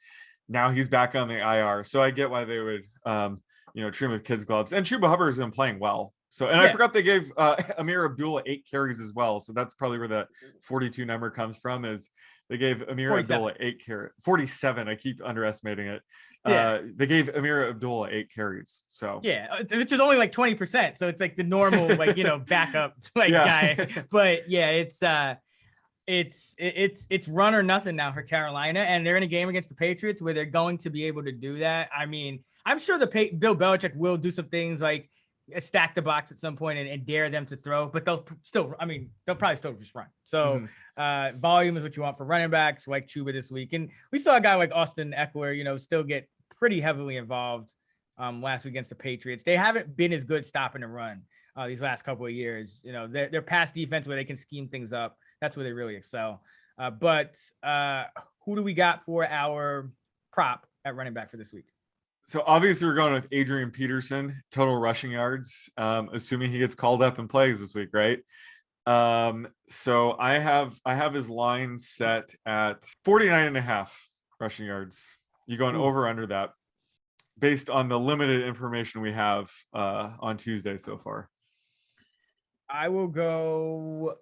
now he's back on the IR. So I get why they would, treat him with kids gloves. And Chuba Hubbard has been playing well. So, and I forgot they gave Amir Abdullah 8 carries as well. So that's probably where the 42 number comes from, is they gave Amir 47. Abdullah 8 carries. 47. I keep underestimating it. They gave Amir Abdullah 8 carries. So which is only 20%. So it's the normal backup guy. But yeah, it's run or nothing now for Carolina, and they're in a game against the Patriots where they're going to be able to do that. I mean, I'm sure Bill Belichick will do some things stack the box at some point and dare them to throw, but they'll probably still just run. So volume is what you want for running backs like Chuba this week. And we saw a guy like Austin Eckler, still get pretty heavily involved last week against the Patriots. They haven't been as good stopping the run these last couple of years. Their pass defense, where they can scheme things up, that's where they really excel. But who do we got for our prop at running back for this week? So obviously we're going with Adrian Peterson, total rushing yards, assuming he gets called up and plays this week, right? So I have his line set at 49.5 rushing yards. You going over under that based on the limited information we have on Tuesday so far? I will go.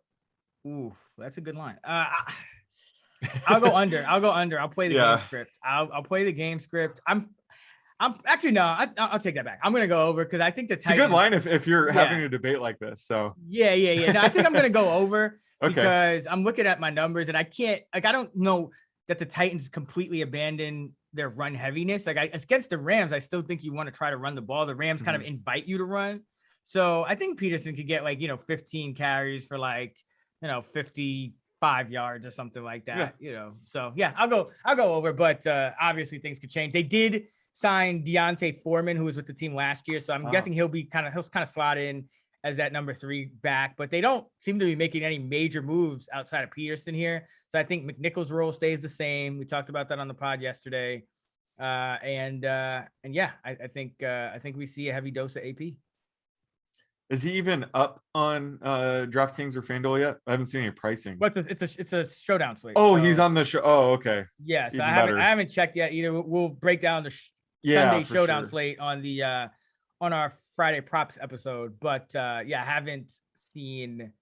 Ooh, that's a good line. I'll go under. I'll play the game script. I'll play the game script. I'm actually, no, I'll take that back. I'm going to go over, because I think it's a good line if you're having a debate like this. So yeah. No, I think I'm going to go over because I'm looking at my numbers, and I don't know that the Titans completely abandon their run heaviness. Against the Rams, I still think you want to try to run the ball. The Rams kind of invite you to run. So I think Peterson could get 15 carries for 55 yards or something like that. So yeah, I'll go over, but obviously things could change. They did sign Deontay Foreman, who was with the team last year. So I'm guessing he'll kind of slot in as that number 3 back, but they don't seem to be making any major moves outside of Peterson here. So I think McNichols' role stays the same. We talked about that on the pod yesterday. And yeah, I think we see a heavy dose of AP. Is he even up on DraftKings or FanDuel yet? I haven't seen any pricing. But it's a showdown slate. Oh, so he's on the show. Oh, okay. Yeah, so I haven't checked yet either. We'll break down the Sunday showdown slate on on our Friday props episode, but yeah, I haven't seen.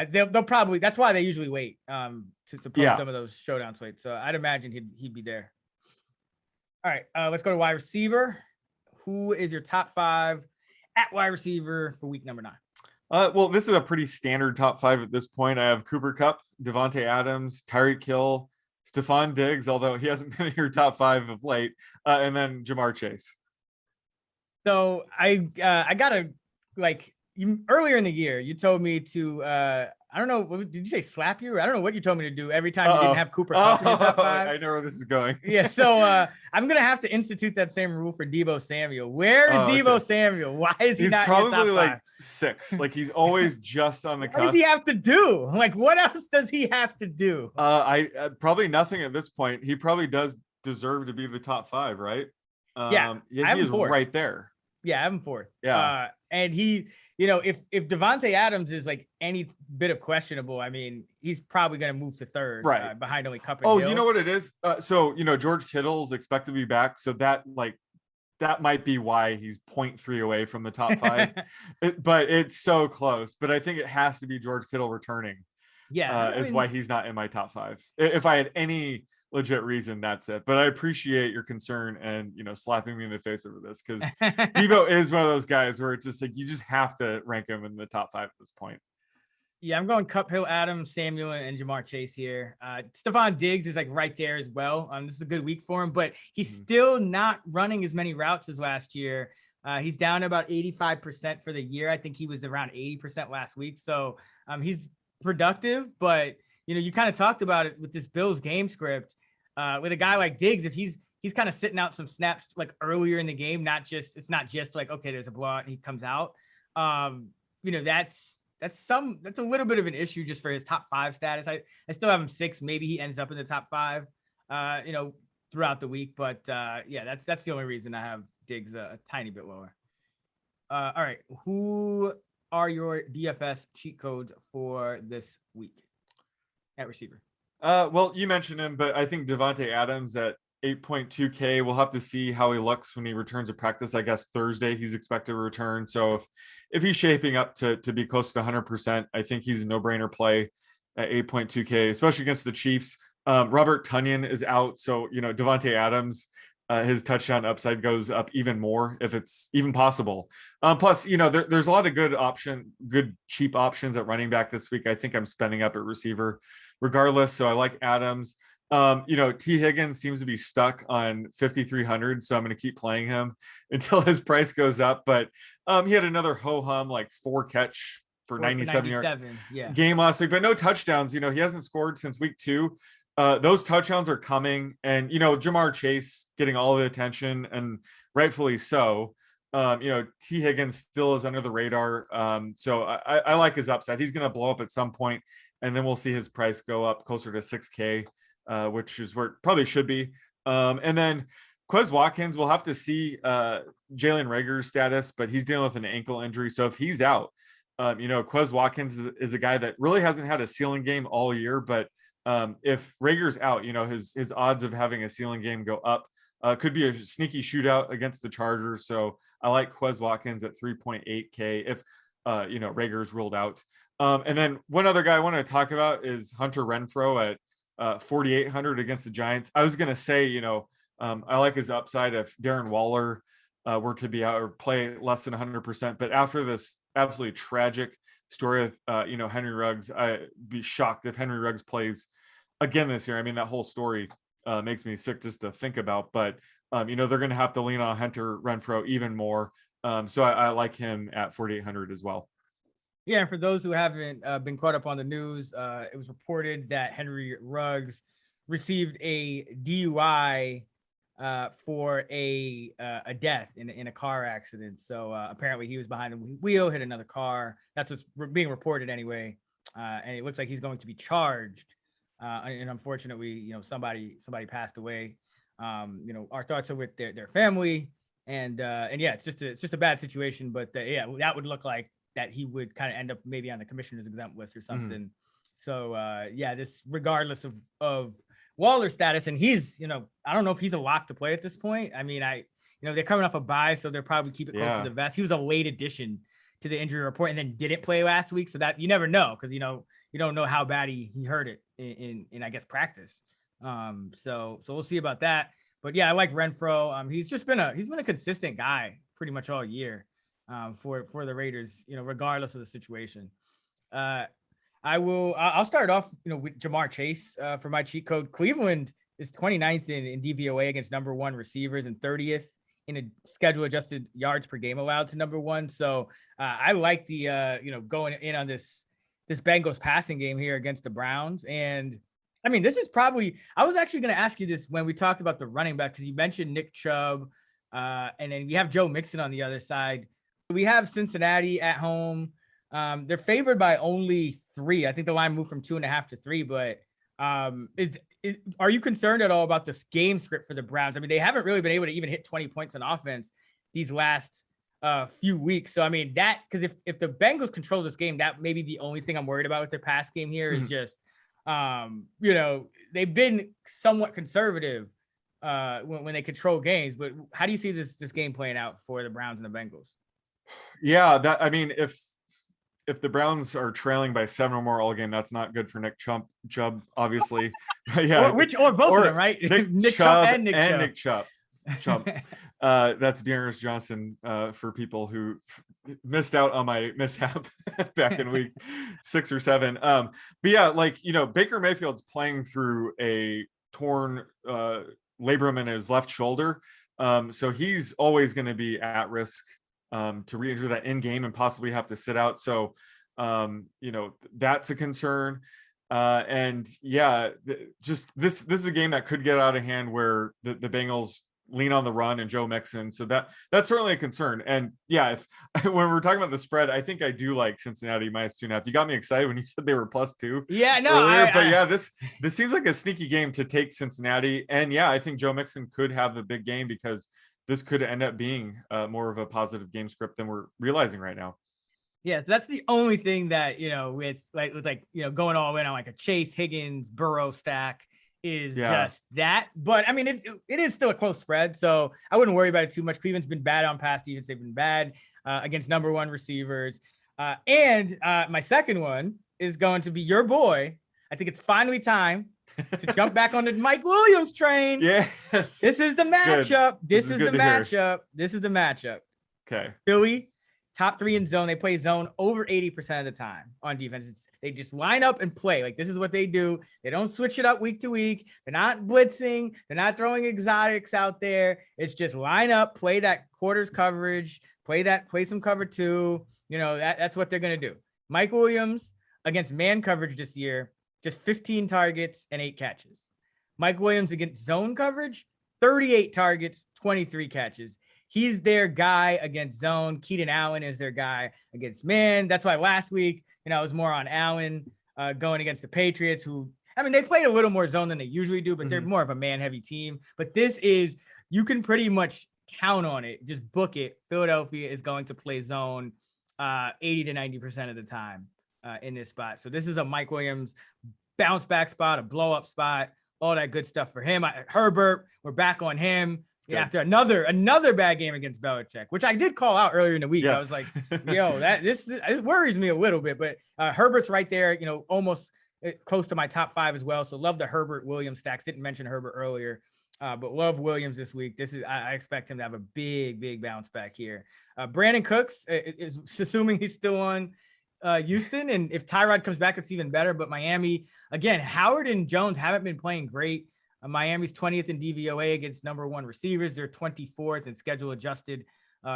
They'll probably, that's why they usually wait to post some of those showdown slates. So I'd imagine he'd be there. All right, let's go to wide receiver. Who is your top 5 at wide receiver for week number 9? Well, this is a pretty standard top 5 at this point. I have Cooper Kupp, Devontae Adams, Tyreek Hill, Stephon Diggs, although he hasn't been in your top 5 of late, and then Jamar Chase. So I gotta, like, earlier in the year, you told me to I don't know, did you say slap you? I don't know what you told me to do every time you didn't have Cooper Kupp in your top 5. I know where this is going. Yeah, so I'm gonna have to institute that same rule for Deebo Samuel. Where is Deebo Samuel? Why is he not in your top 5? Like 6. Like he's always just on the cusp. What does he have to do? Like, what else does he have to do? I probably nothing at this point. He probably does deserve to be the top 5, right? Yeah, he is right there. Yeah, I have him 4th. Yeah, and he, you know, if Devontae Adams is like any bit of questionable, I mean, he's probably going to move to 3rd, right, behind only Kupp and Hill. You know what it is? So you know, George Kittle's expected to be back, so that might be why he's 0.3 away from the top 5. But it's so close. But I think it has to be George Kittle returning. Yeah, is why he's not in my top 5. If I had any legit reason, that's it. But I appreciate your concern and, you know, slapping me in the face over this, because Deebo is one of those guys where it's just like you just have to rank him in the top 5 at this point. Yeah, I'm going Kupp, Hill, Adams, Samuel, and Jamar Chase here. Stephon Diggs is like right there as well. This is a good week for him, but he's still not running as many routes as last year. He's down about 85% for the year. I think he was around 80% last week. So he's productive, but you know, you kind of talked about it with this Bills game script. With a guy like Diggs, if he's kind of sitting out some snaps like earlier in the game, it's not just like, okay, there's a blowout and he comes out. You know, that's a little bit of an issue just for his top 5 status. I still have him 6. Maybe he ends up in the top 5, you know, throughout the week. But yeah, that's the only reason I have Diggs a tiny bit lower. All right, who are your DFS cheat codes for this week at receiver? Well, you mentioned him, but I think Devontae Adams at 8.2K. We'll have to see how he looks when he returns to practice. I guess Thursday he's expected to return. So if he's shaping up to be close to 100%, I think he's a no-brainer play at 8.2K, especially against the Chiefs. Robert Tonyan is out, so you know Devontae Adams, his touchdown upside goes up even more if it's even possible. Plus, you know, there's a lot of good cheap options at running back this week. I think I'm spending up at receiver regardless. So I like Adams. You know, T. Higgins seems to be stuck on 5,300, so I'm going to keep playing him until his price goes up. But he had another ho-hum, like 4 catch for 97 yards game last week, but no touchdowns. You know, he hasn't scored since week 2. Those touchdowns are coming, and you know, Jamar Chase getting all the attention, and rightfully so. You know, T. Higgins still is under the radar. So I like his upside. He's going to blow up at some point, and then we'll see his price go up closer to 6K, which is where it probably should be. And then Quez Watkins, we'll have to see Jalen Reagor's status, but he's dealing with an ankle injury. So if he's out, you know, Quez Watkins is a guy that really hasn't had a ceiling game all year, but if Reagor's out, you know, his odds of having a ceiling game go up. Could be a sneaky shootout against the Chargers. So I like Quez Watkins at 3.8K if, you know, Reagor's ruled out. And then one other guy I want to talk about is Hunter Renfrow at 4,800 against the Giants. I was going to say, you know, I like his upside if Darren Waller were to be out or play less than 100%. But after this absolutely tragic story of, you know, Henry Ruggs, I'd be shocked if Henry Ruggs plays again this year. I mean, that whole story makes me sick just to think about, but you know, they're going to have to lean on Hunter Renfrow even more. So I like him at 4,800 as well. Yeah, and for those who haven't been caught up on the news, it was reported that Henry Ruggs received a DUI for a death in a car accident. So apparently he was behind a wheel, hit another car. That's what's being reported anyway. And it looks like he's going to be charged. And unfortunately, you know, somebody passed away. You know, our thoughts are with their family, and yeah, it's just a bad situation. But yeah, that would look like that he would kind of end up maybe on the commissioner's exempt list or something. So yeah, this regardless of Waller's status, and he's, you know, I don't know if he's a lock to play at this point. I mean, they're coming off a bye, so they'll probably keep it close to the vest. He was a late addition to the injury report and then didn't play last week. So that you never know, because, you don't know how bad he hurt it in I guess, practice. So we'll see about that. But yeah, I like Renfro. He's been a consistent guy pretty much all year for the Raiders, regardless of the situation. I'll start off, with Jamar Chase for my cheat code. Cleveland is 29th in DVOA against number one receivers and 30th in a schedule adjusted yards per game allowed to number one. So I like the, going in on this Bengals passing game here against the Browns. And I mean, this is probably, I was actually going to ask you this when we talked about the running back, because you mentioned Nick Chubb, and then we have Joe Mixon on the other side. We have Cincinnati at home. They're favored by only 3. I think the line moved from 2.5 to 3, but are you concerned at all about this game script for the Browns? I mean, they haven't really been able to even hit 20 points on offense these last few weeks. So, I mean, because if the Bengals control this game, that may be the only thing I'm worried about with their pass game here is just, they've been somewhat conservative when they control games. But how do you see this game playing out for the Browns and the Bengals? Yeah, if the Browns are trailing by 7 or more all game, that's not good for Nick Chubb, obviously. Yeah, or both of them, right? Nick Chubb and Nick Chubb. That's Dearness Johnson for people who missed out on my mishap back in week 6 or 7. But yeah, Baker Mayfield's playing through a torn labrum in his left shoulder. So he's always going to be at risk to re-injure that in game and possibly have to sit out. So, that's a concern. And yeah, just this is a game that could get out of hand where the Bengals lean on the run and Joe Mixon. So that's certainly a concern. And yeah, when we're talking about the spread, I think I do like Cincinnati -2.5. You got me excited when you said they were +2. Yeah, no, earlier, this seems like a sneaky game to take Cincinnati. And yeah, I think Joe Mixon could have a big game because this could end up being more of a positive game script than we're realizing right now. Yeah, so that's the only thing that, with going all in on like a Chase, Higgins, Burrow stack is just that. But I mean, it is still a close spread, so I wouldn't worry about it too much. Cleveland's been bad on pass defense. They've been bad against number one receivers. And my second one is going to be your boy. I think it's finally time to jump back on the Mike Williams train. Yes. This is the matchup. This is the matchup. This is the matchup. Okay. Philly, top 3 in zone. They play zone over 80% of the time on defense. They just line up and play. Like, this is what they do. They don't switch it up week to week. They're not blitzing. They're not throwing exotics out there. It's just line up, play that quarters coverage, play some cover 2. That's what they're going to do. Mike Williams against man coverage this year, just 15 targets and 8 catches. Mike Williams against zone coverage, 38 targets, 23 catches. He's their guy against zone. Keenan Allen is their guy against man. That's why last week, it was more on Allen going against the Patriots, who, I mean, they played a little more zone than they usually do, but they're more of a man-heavy team. But this is, you can pretty much count on it. Just book it. Philadelphia is going to play zone 80 to 90% of the time in this spot. So this is a Mike Williams bounce back spot, a blow up spot, all that good stuff for him. Herbert, we're back on him after another bad game against Belichick, which I did call out earlier in the week. Yes. I was like, yo, this worries me a little bit, but Herbert's right there, almost close to my top 5 as well. So love the Herbert Williams stacks. Didn't mention Herbert earlier, but love Williams this week. I expect him to have a big bounce back here. Brandon Cooks is assuming he's still on Houston, and if Tyrod comes back, it's even better. But Miami, again, Howard and Jones haven't been playing great. Miami's 20th in DVOA against number one receivers. They're 24th in schedule adjusted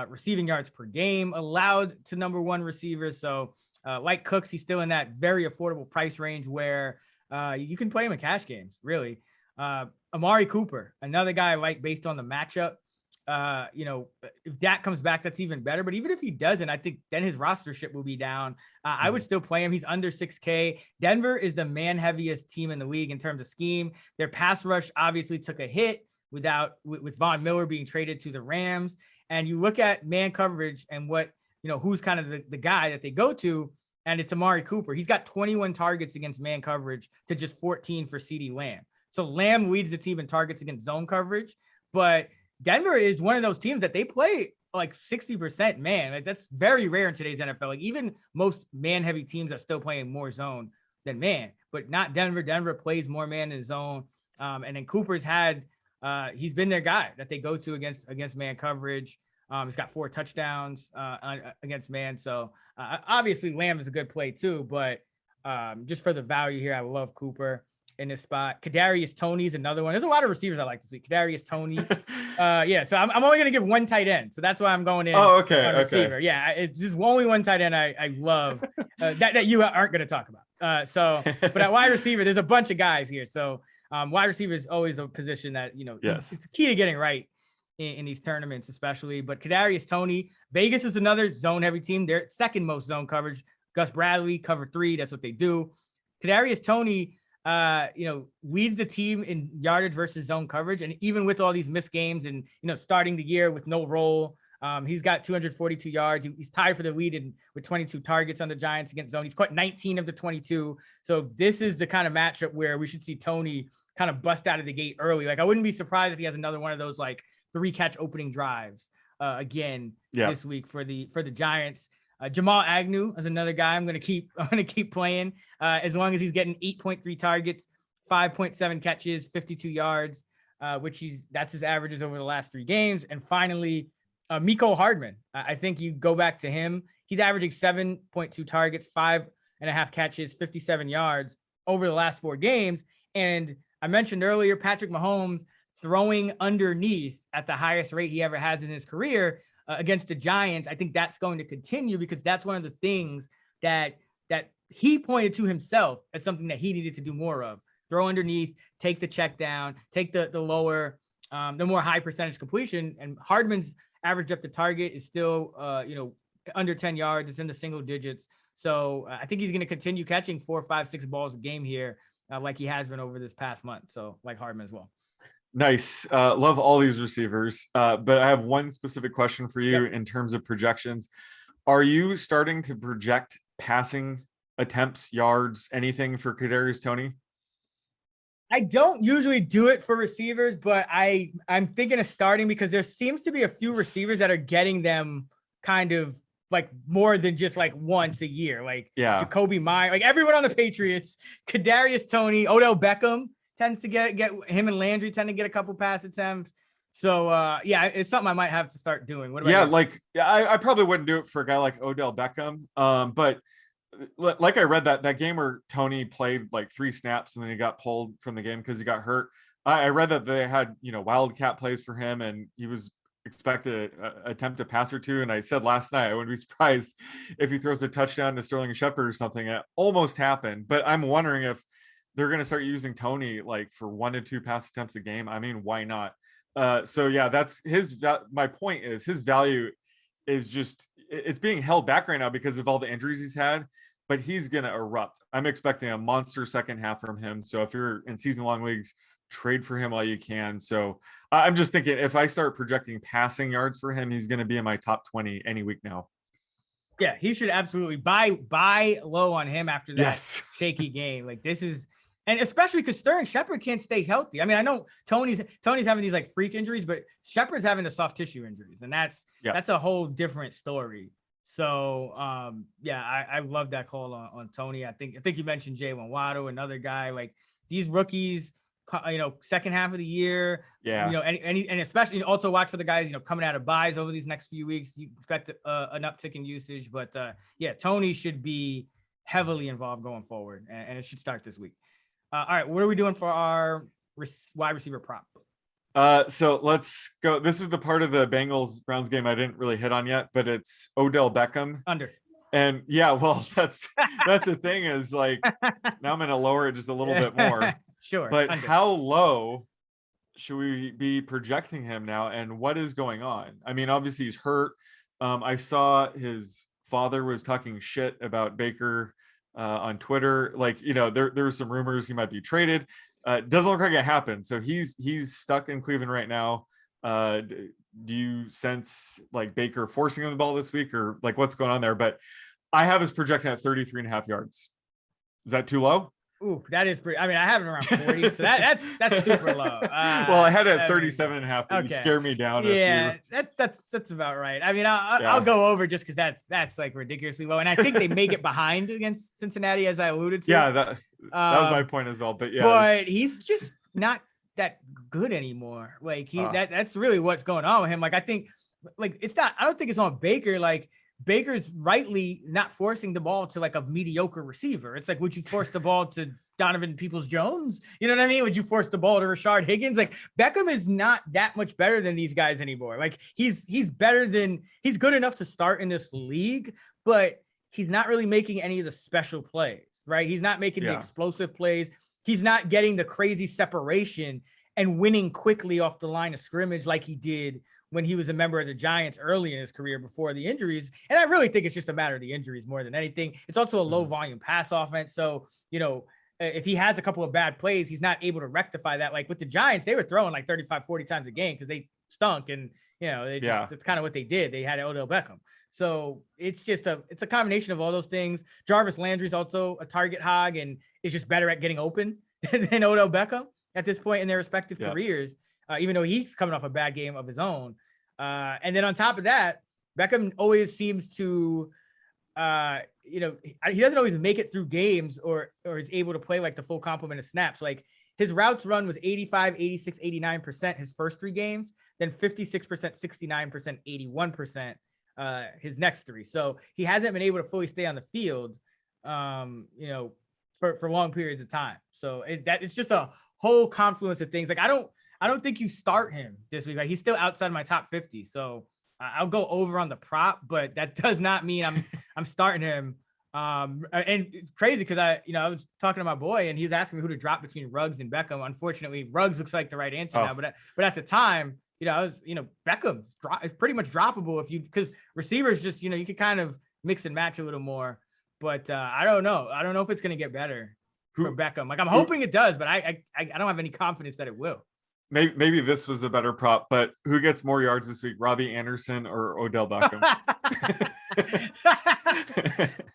receiving yards per game allowed to number one receivers. So like Cooks, he's still in that very affordable price range where you can play him in cash games, really. Amari Cooper, another guy I like based on the matchup. If Dak comes back, that's even better. But even if he doesn't, I think then his rostership will be down. I would still play him. He's under 6K. Denver is the man heaviest team in the league in terms of scheme. Their pass rush obviously took a hit with Von Miller being traded to the Rams. And you look at man coverage and who's kind of the guy that they go to, and it's Amari Cooper. He's got 21 targets against man coverage to just 14 for CeeDee Lamb. So Lamb leads the team in targets against zone coverage, but Denver is one of those teams that they play like 60% man. Like that's very rare in today's NFL. Like even most man heavy teams are still playing more zone than man, but not Denver. Denver plays more man than zone. And then Cooper's he's been their guy that they go to against man coverage. He's got 4 touchdowns against man. So obviously Lamb is a good play too, but just for the value here, I love Cooper in this spot. Kadarius Toney's another one. There's a lot of receivers I like this week. Kadarius Toney. So I'm only going to give one tight end. So that's why I'm going in. Oh, okay. On receiver. Yeah. It's just only one tight end I love that you aren't going to talk about. But at wide receiver, there's a bunch of guys here. So wide receiver is always a position that, yes, it's key to getting right in these tournaments, especially. But Kadarius Toney, Vegas is another zone heavy team. They're second most zone coverage. Gus Bradley, cover 3. That's what they do. Kadarius Toney, leads the team in yardage versus zone coverage. And even with all these missed games and, starting the year with no role, he's got 242 yards. He's tied for the lead with 22 targets on the Giants against zone. He's caught 19 of the 22. So this is the kind of matchup where we should see Toney kind of bust out of the gate early. Like I wouldn't be surprised if he has another one of those like 3-catch opening drives again this week for the Giants. Jamal Agnew is another guy I'm going to keep playing as long as he's getting 8.3 targets, 5.7 catches, 52 yards, that's his averages over the last 3 games. And finally, Mecole Hardman. I think you go back to him. He's averaging 7.2 targets, 5.5 catches, 57 yards over the last 4 games. And I mentioned earlier, Patrick Mahomes throwing underneath at the highest rate he ever has in his career. Against the Giants, I think that's going to continue because that's one of the things that he pointed to himself as something that he needed to do more of. Throw underneath, take the check down, take the lower, the more high percentage completion. And Hardman's average up to target is still, under 10 yards. It's in the single digits. So I think he's going to continue catching 4, 5, 6 balls a game here, like he has been over this past month. So like Hardman as well. Nice. Love all these receivers. But I have one specific question for you in terms of projections. Are you starting to project passing attempts, yards, anything for Kadarius Toney? I don't usually do it for receivers, but I'm thinking of starting because there seems to be a few receivers that are getting them kind of like more than just like once a year. Like Jacoby Myers, like everyone on the Patriots, Kadarius Toney, Odell Beckham tends to get him and Landry tend to get a couple pass attempts. So it's something I might have to start doing. What about you? I probably wouldn't do it for a guy like Odell Beckham. But like I read that game where Toney played like 3 snaps and then he got pulled from the game because he got hurt. I read that they had, wildcat plays for him and he was expected to attempt a pass or 2. And I said last night, I wouldn't be surprised if he throws a touchdown to Sterling Shepard or something. It almost happened, but I'm wondering if they're going to start using Toney like for 1 to 2 pass attempts a game. I mean, why not? That's my point is his value is just, it's being held back right now because of all the injuries he's had, but he's going to erupt. I'm expecting a monster second half from him. So if you're in season long leagues, trade for him while you can. So I'm just thinking if I start projecting passing yards for him, he's going to be in my top 20 any week now. Yeah, he should absolutely buy low on him after that shaky game. Like this is, and especially because Sterling Shepard can't stay healthy. I mean, I know Tony's having these like freak injuries, but Shepard's having the soft tissue injuries, and that's a whole different story. So I love that call on Toney. I think you mentioned Jaylen Waddle, another guy. Like these rookies, second half of the year, and especially also watch for the guys coming out of buys over these next few weeks. You expect an uptick in usage, but Toney should be heavily involved going forward, and it should start this week. All right, what are we doing for our wide receiver prop? So let's go. This is the part of the Bengals-Browns game I didn't really hit on yet, but it's Odell Beckham. Under. And that's the thing is like, now I'm going to lower it just a little bit more. Sure. But under. How low should we be projecting him now? And what is going on? I mean, obviously he's hurt. I saw his father was talking shit about Baker on Twitter. Like, there was some rumors he might be traded. Doesn't look like it happened. So he's stuck in Cleveland right now. Do you sense like Baker forcing him the ball this week or like what's going on there? But I have his projection at 33.5 yards. Is that too low? Ooh, that is pretty. I mean, I have it around 40, so that's super low. Well, I had it at 37 and a half, but you scare me down. Yeah, that's about right. I mean, I'll go over just because that's like ridiculously low, and I think they may get behind against Cincinnati, as I alluded to. Yeah, that was my point as well. But yeah, but he's just not that good anymore. Like that's really what's going on with him. Like I think, like it's not. I don't think it's on Baker. Like Baker's rightly not forcing the ball to like a mediocre receiver. It's like, would you force the ball to Donovan Peoples-Jones? You know what I mean? Would you force the ball to Rashard Higgins? Like Beckham is not that much better than these guys anymore. Like he's good enough to start in this league, but he's not really making any of the special plays, right? He's not making the explosive plays. He's not getting the crazy separation and winning quickly off the line of scrimmage like he did when he was a member of the Giants early in his career before the injuries. And I really think it's just a matter of the injuries more than anything. It's also a low volume pass offense. So, you know, if he has a couple of bad plays, he's not able to rectify that. Like with the Giants, they were throwing like 35, 40 times a game because they stunk. And, you know, that's kind of what they did. They had Odell Beckham. So it's a combination of all those things. Jarvis Landry's also a target hog and is just better at getting open than Odell Beckham at this point in their respective careers, even though he's coming off a bad game of his own. And then on top of that, Beckham always seems to, he doesn't always make it through games or is able to play like the full complement of snaps. Like his routes run was 85, 86, 89% his first 3 games, then 56%, 69%, 81% his next 3. So he hasn't been able to fully stay on the field, for long periods of time. So it's just a whole confluence of things. Like I don't think you start him this week. Like he's still outside my top 50. So I'll go over on the prop, but that does not mean I'm starting him. And it's crazy because I was talking to my boy and he was asking me who to drop between Ruggs and Beckham. Unfortunately, Ruggs looks like the right answer now, but at the time, Beckham's is pretty much droppable because receivers just, you can kind of mix and match a little more. But I don't know. I don't know if it's going to get better for Beckham. Like I'm hoping it does, but I don't have any confidence that it will. Maybe this was a better prop, but who gets more yards this week, Robbie Anderson or Odell Beckham?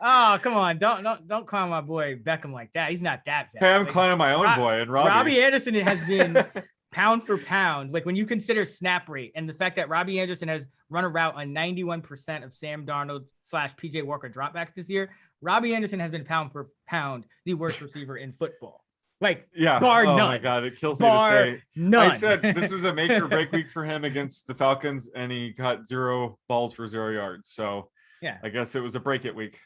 Oh, come on. Don't clown my boy Beckham like that. He's not that bad. Hey, I'm clowning my own boy and Robbie Anderson has been pound for pound. Like when you consider snap rate and the fact that Robbie Anderson has run a route on 91% of Sam Darnold / PJ Walker dropbacks this year, Robbie Anderson has been pound for pound the worst receiver in football. Like, bar none. Oh my God, it kills me to say. None. I said this was a make or break week for him against the Falcons, and he got 0 balls for 0 yards. So, I guess it was a break it week.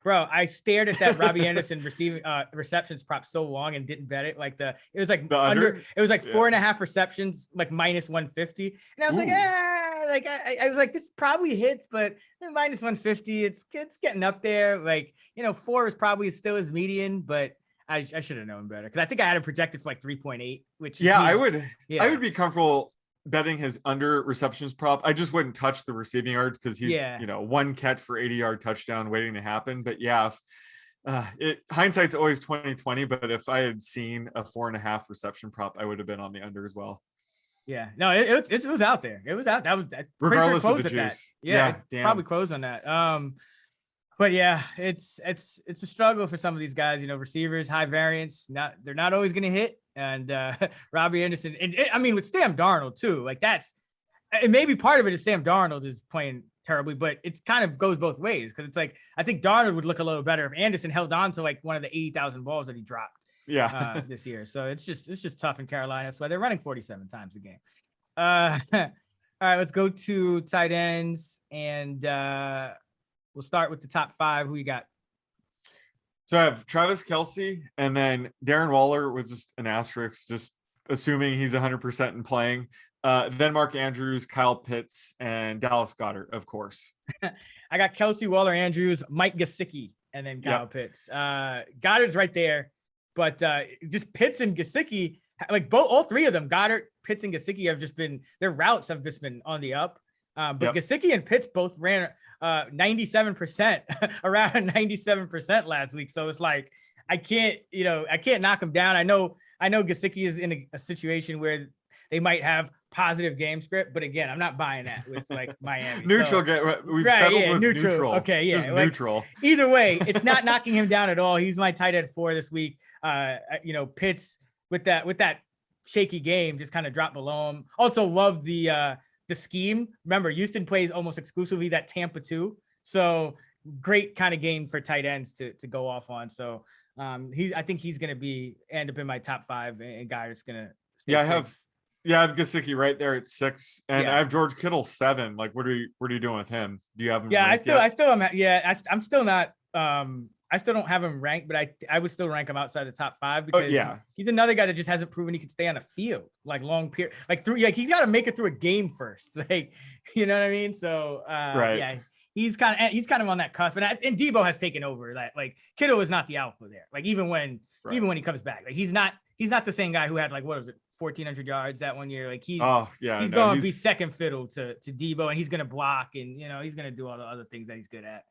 Bro, I stared at that Robbie Anderson receiving receptions prop so long and didn't bet it. Like it was like under. It was like 4.5 receptions, like minus 150, and I was like, I was like, this probably hits, but minus 150, it's getting up there. Like 4 is probably still his median, but. I should have known better because I think I had him projected for like 3.8, which I would be comfortable betting his under receptions prop. I just wouldn't touch the receiving yards because he's 1 catch for 80-yard touchdown waiting to happen. But hindsight's always 20/20. But if I had seen a 4.5 reception prop, I would have been on the under as well. Yeah, no, it was out there. It was out. That was regardless of the juice. Probably closed on that. But it's a struggle for some of these guys, receivers, high variance, they're not always going to hit. And Robbie Anderson, and with Sam Darnold too, like and maybe part of it is Sam Darnold is playing terribly, but it kind of goes both ways. Cause it's like, I think Darnold would look a little better if Anderson held on to like one of the 80,000 balls that he dropped this year. So it's just tough in Carolina. That's why they're running 47 times a game. All right, let's go to tight ends and, we'll start with the top 5. Who you got? So I have Travis Kelce and then Darren Waller with just an asterisk, just assuming he's 100% in playing. Then Mark Andrews, Kyle Pitts, and Dallas Goedert, of course. I got Kelce, Waller, Andrews, Mike Gesicki, and then Kyle Pitts. Goddard's right there, but just Pitts and Gesicki, like all 3 of them, Goedert, Pitts, and Gesicki have just been, their routes have just been on the up. But Gesicki and Pitts both ran 97%, around 97% last week. So it's like, I can't knock him down. I know Gesicki is in a situation where they might have positive game script, but again, I'm not buying that with like Miami. Neutral. We've settled with neutral. Okay, yeah, just like, neutral. Either way, it's not knocking him down at all. He's my tight end 4 this week. Pitts with that shaky game just kind of dropped below him. Also love the scheme. Remember, Houston plays almost exclusively that Tampa 2, so great kind of game for tight ends to go off on. So I think he's going to end up in my top 5, and Goddard's going to. I have Gesicki right there at 6, and I have George Kittle 7. Like, what are you doing with him? Do you have him? I still am. I'm still not. I still don't have him ranked, but I would still rank him outside the top 5 because he's another guy that just hasn't proven he can stay on the field like long period, like through. Like he's got to make it through a game first. Like, you know what I mean? So right. He's kind of on that cusp, and Debo has taken over that. Like Kittle is not the alpha there. Like even when he comes back, like he's not the same guy who had like, what was it, 1,400 yards that one year. Like he's going to be second fiddle to Debo, and he's going to block, and he's going to do all the other things that he's good at.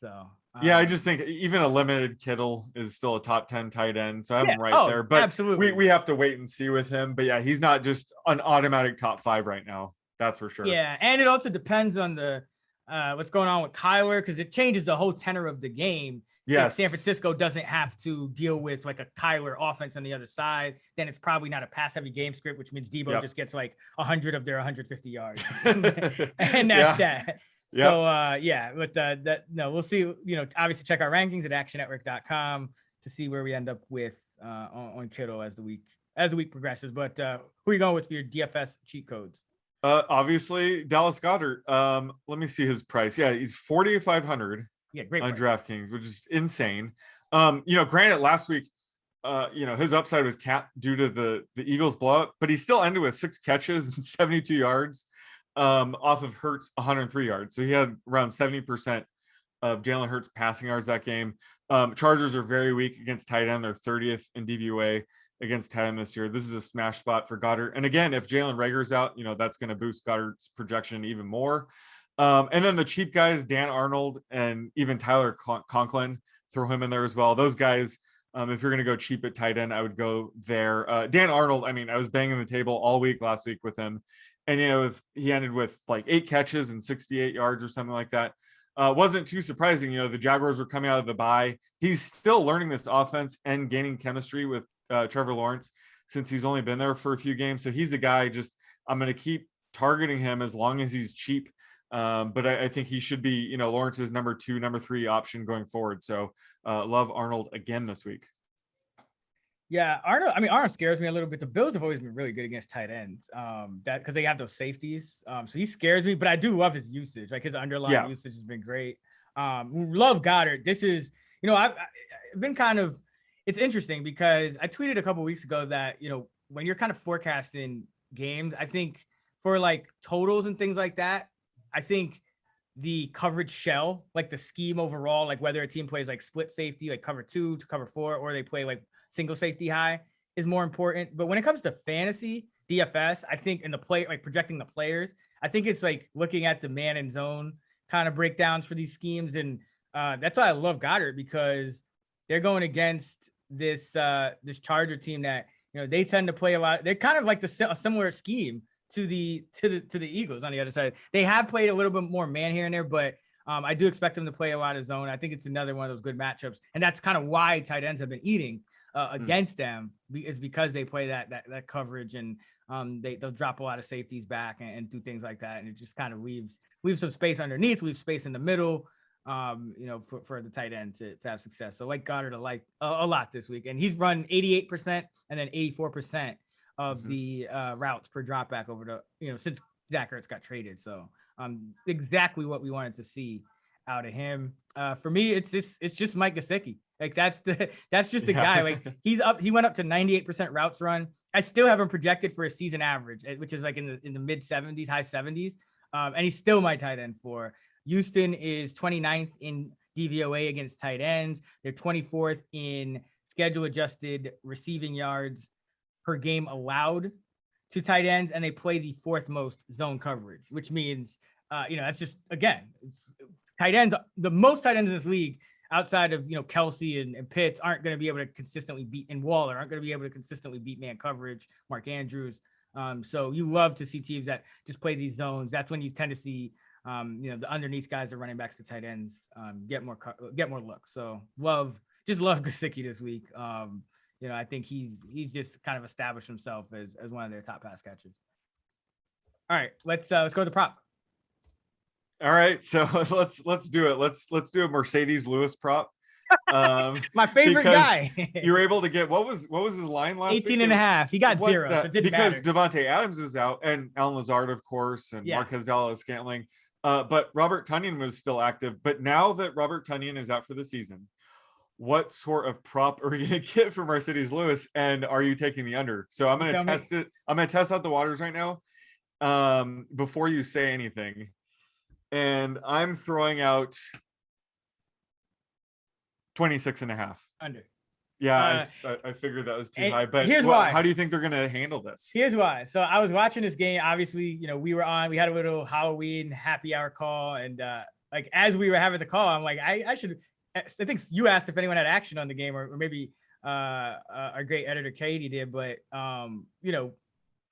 So I just think even a limited Kittle is still a top 10 tight end. So I'm right there, but absolutely. We have to wait and see with him. But he's not just an automatic top 5 right now. That's for sure. Yeah. And it also depends on the what's going on with Kyler, because it changes the whole tenor of the game. Yes. If San Francisco doesn't have to deal with like a Kyler offense on the other side, then it's probably not a pass heavy game script, which means Debo just gets like 100 of their 150 yards. And that's that. Yep. We'll see, obviously check our rankings at actionnetwork.com to see where we end up with on Kittle as the week progresses. But who are you going with for your DFS cheat codes? Obviously Dallas Goedert. Let me see his price. He's 4,500 great on price. DraftKings, which is insane. Granted last week, his upside was capped due to the Eagles blowout, but he still ended with 6 catches and 72 yards off of Hurts 103 yards. So he had around 70% of Jalen Hurts passing yards that game. Chargers are very weak against tight end. They're 30th in DVOA against tight end this year. This is a smash spot for Goedert. And again, if Jalen Reagor's out, that's going to boost Goddard's projection even more. And then the cheap guys, Dan Arnold and even Tyler Conklin, throw him in there as well. Those guys, if you're going to go cheap at tight end, I would go there. Dan Arnold, I was banging the table all week last week with him. And, he ended with like 8 catches and 68 yards or something like that. Wasn't too surprising. The Jaguars were coming out of the bye. He's still learning this offense and gaining chemistry with Trevor Lawrence since he's only been there for a few games. So he's a guy I'm going to keep targeting him as long as he's cheap. But I think he should be, Lawrence's number 2, number 3 option going forward. So love Arnold again this week. Yeah, Arnold scares me a little bit. The Bills have always been really good against tight ends, because they have those safeties. So he scares me, but I do love his usage. Like his underlying usage has been great. Love Goddard. This is, I've been it's interesting because I tweeted a couple weeks ago that, when you're kind of forecasting games, I think for like totals and things like that, I think the coverage shell, like the scheme overall, like whether a team plays like split safety, like cover 2 to cover 4, or they play like single safety high, is more important. But when it comes to fantasy DFS, I think in the play, like projecting the players, I think it's like looking at the man and zone kind of breakdowns for these schemes. And that's why I love Goddard, because they're going against this Charger team that, they tend to play a lot. They're kind of like a similar scheme to the Eagles on the other side. They have played a little bit more man here and there, but I do expect them to play a lot of zone. I think it's another one of those good matchups, and that's kind of why tight ends have been eating against them, is because they play that coverage, and they'll drop a lot of safeties back and do things like that, and it just kind of leaves some space underneath, leaves space in the middle, for the tight end to have success. So like Goddard a lot this week, and he's run 88% and then 84% of the routes per drop back over the since Zach Ertz got traded. So exactly what we wanted to see out of him. For me, it's just Mike Gesicki. Like that's just the guy. Like he went up to 98% routes run. I still have him projected for a season average, which is like in the mid 70s, high 70s. And he's still my tight end for. Houston is 29th in DVOA against tight ends. They're 24th in schedule adjusted receiving yards per game allowed to tight ends, and they play the 4th most zone coverage, which means, that's just, again, tight ends, the most tight ends in this league outside of, Kelsey and Pitts aren't going to be able to consistently beat, and Waller aren't going to be able to consistently beat man coverage, Mark Andrews. So you love to see teams that just play these zones. That's when you tend to see, the underneath guys, the running backs, the tight ends, get more looks. So love Gesicki this week. I think he's just kind of established himself as one of their top pass catchers. All right, let's go to the prop. All right, so let's do it. Let's do a Marcedes Lewis prop. My favorite guy. You were able to get what was his line last 18 and a half. He got 0. So it didn't because matter. Devontae Adams was out and Alan Lazard, of course, and Marquez Valdes-Scantling. But Robert Tonyan was still active. But now that Robert Tonyan is out for the season, what sort of prop are we going to get for Marcedes Lewis? And are you taking the under? So I'm going to test it. I'm going to test out the waters right now before you say anything. And I'm throwing out 26.5. Under. Yeah, I figured that was too high. But here's why. How do you think they're going to handle this? Here's why. So I was watching this game. Obviously, we had a little Halloween happy hour call. And as we were having the call, I'm like, I think you asked if anyone had action on the game, or maybe our great editor Katie did. But, I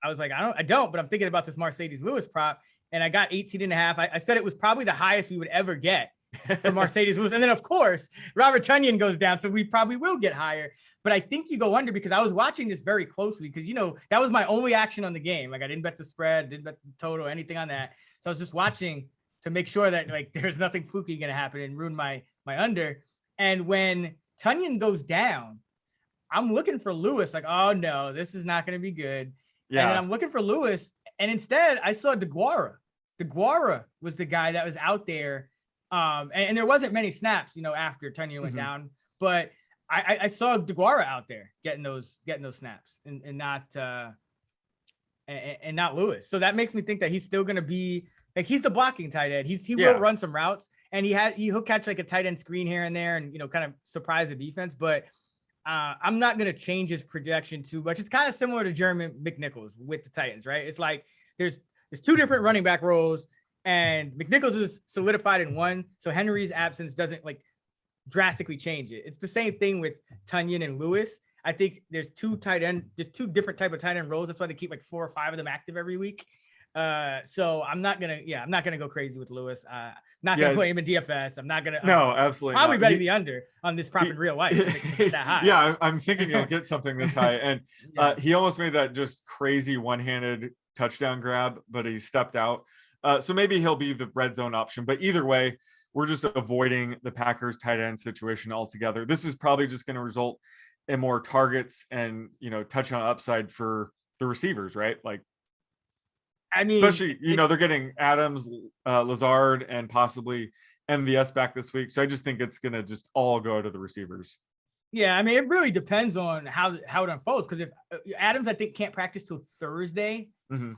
was like, I don't, but I'm thinking about this Marcedes Lewis prop. And I got 18.5. I said it was probably the highest we would ever get for Marcedes Lewis. And then, of course, Robert Tonyan goes down. So we probably will get higher. But I think you go under because I was watching this very closely because, that was my only action on the game. Like, I didn't bet the spread, didn't bet the total, anything on that. So I was just watching to make sure that, there's nothing fluky going to happen and ruin my under. And when Tonyan goes down, I'm looking for Lewis. Like, oh, no, this is not going to be good. Yeah. And then I'm looking for Lewis. And instead, I saw DeGuara. DeGuara was the guy that was out there. And there wasn't many snaps, after Tonyan went down. But I saw DeGuara out there getting those snaps and not Lewis. So that makes me think that he's still going to be he's the blocking tight end. He will run some routes and he'll catch a tight end screen here and there and kind of surprise the defense. But I'm not going to change his projection too much. It's kind of similar to Jeremy McNichols with the Titans, right? It's like there's two different running back roles. And McNichols is solidified in one. So Henry's absence doesn't drastically change it. It's the same thing with Tonyan and Lewis. I think there's two different type of tight end roles. That's why they keep 4 or 5 of them active every week. So I'm not going to go crazy with Lewis. Not going to play him in DFS. I'm not going to. No, absolutely. Probably betting the under on this prop in real life. That high. Yeah, I'm thinking you'll get something this high. And he almost made that just crazy one-handed touchdown grab, but he stepped out. So maybe he'll be the red zone option, but either way, we're just avoiding the Packers tight end situation altogether. This is probably just going to result in more targets and, touchdown upside for the receivers, right? Especially, they're getting Adams, Lazard, and possibly MVS back this week. So I just think it's going to just all go to the receivers. Yeah, it really depends on how it unfolds. Because if Adams, I think, can't practice till Thursday. Mm-hmm.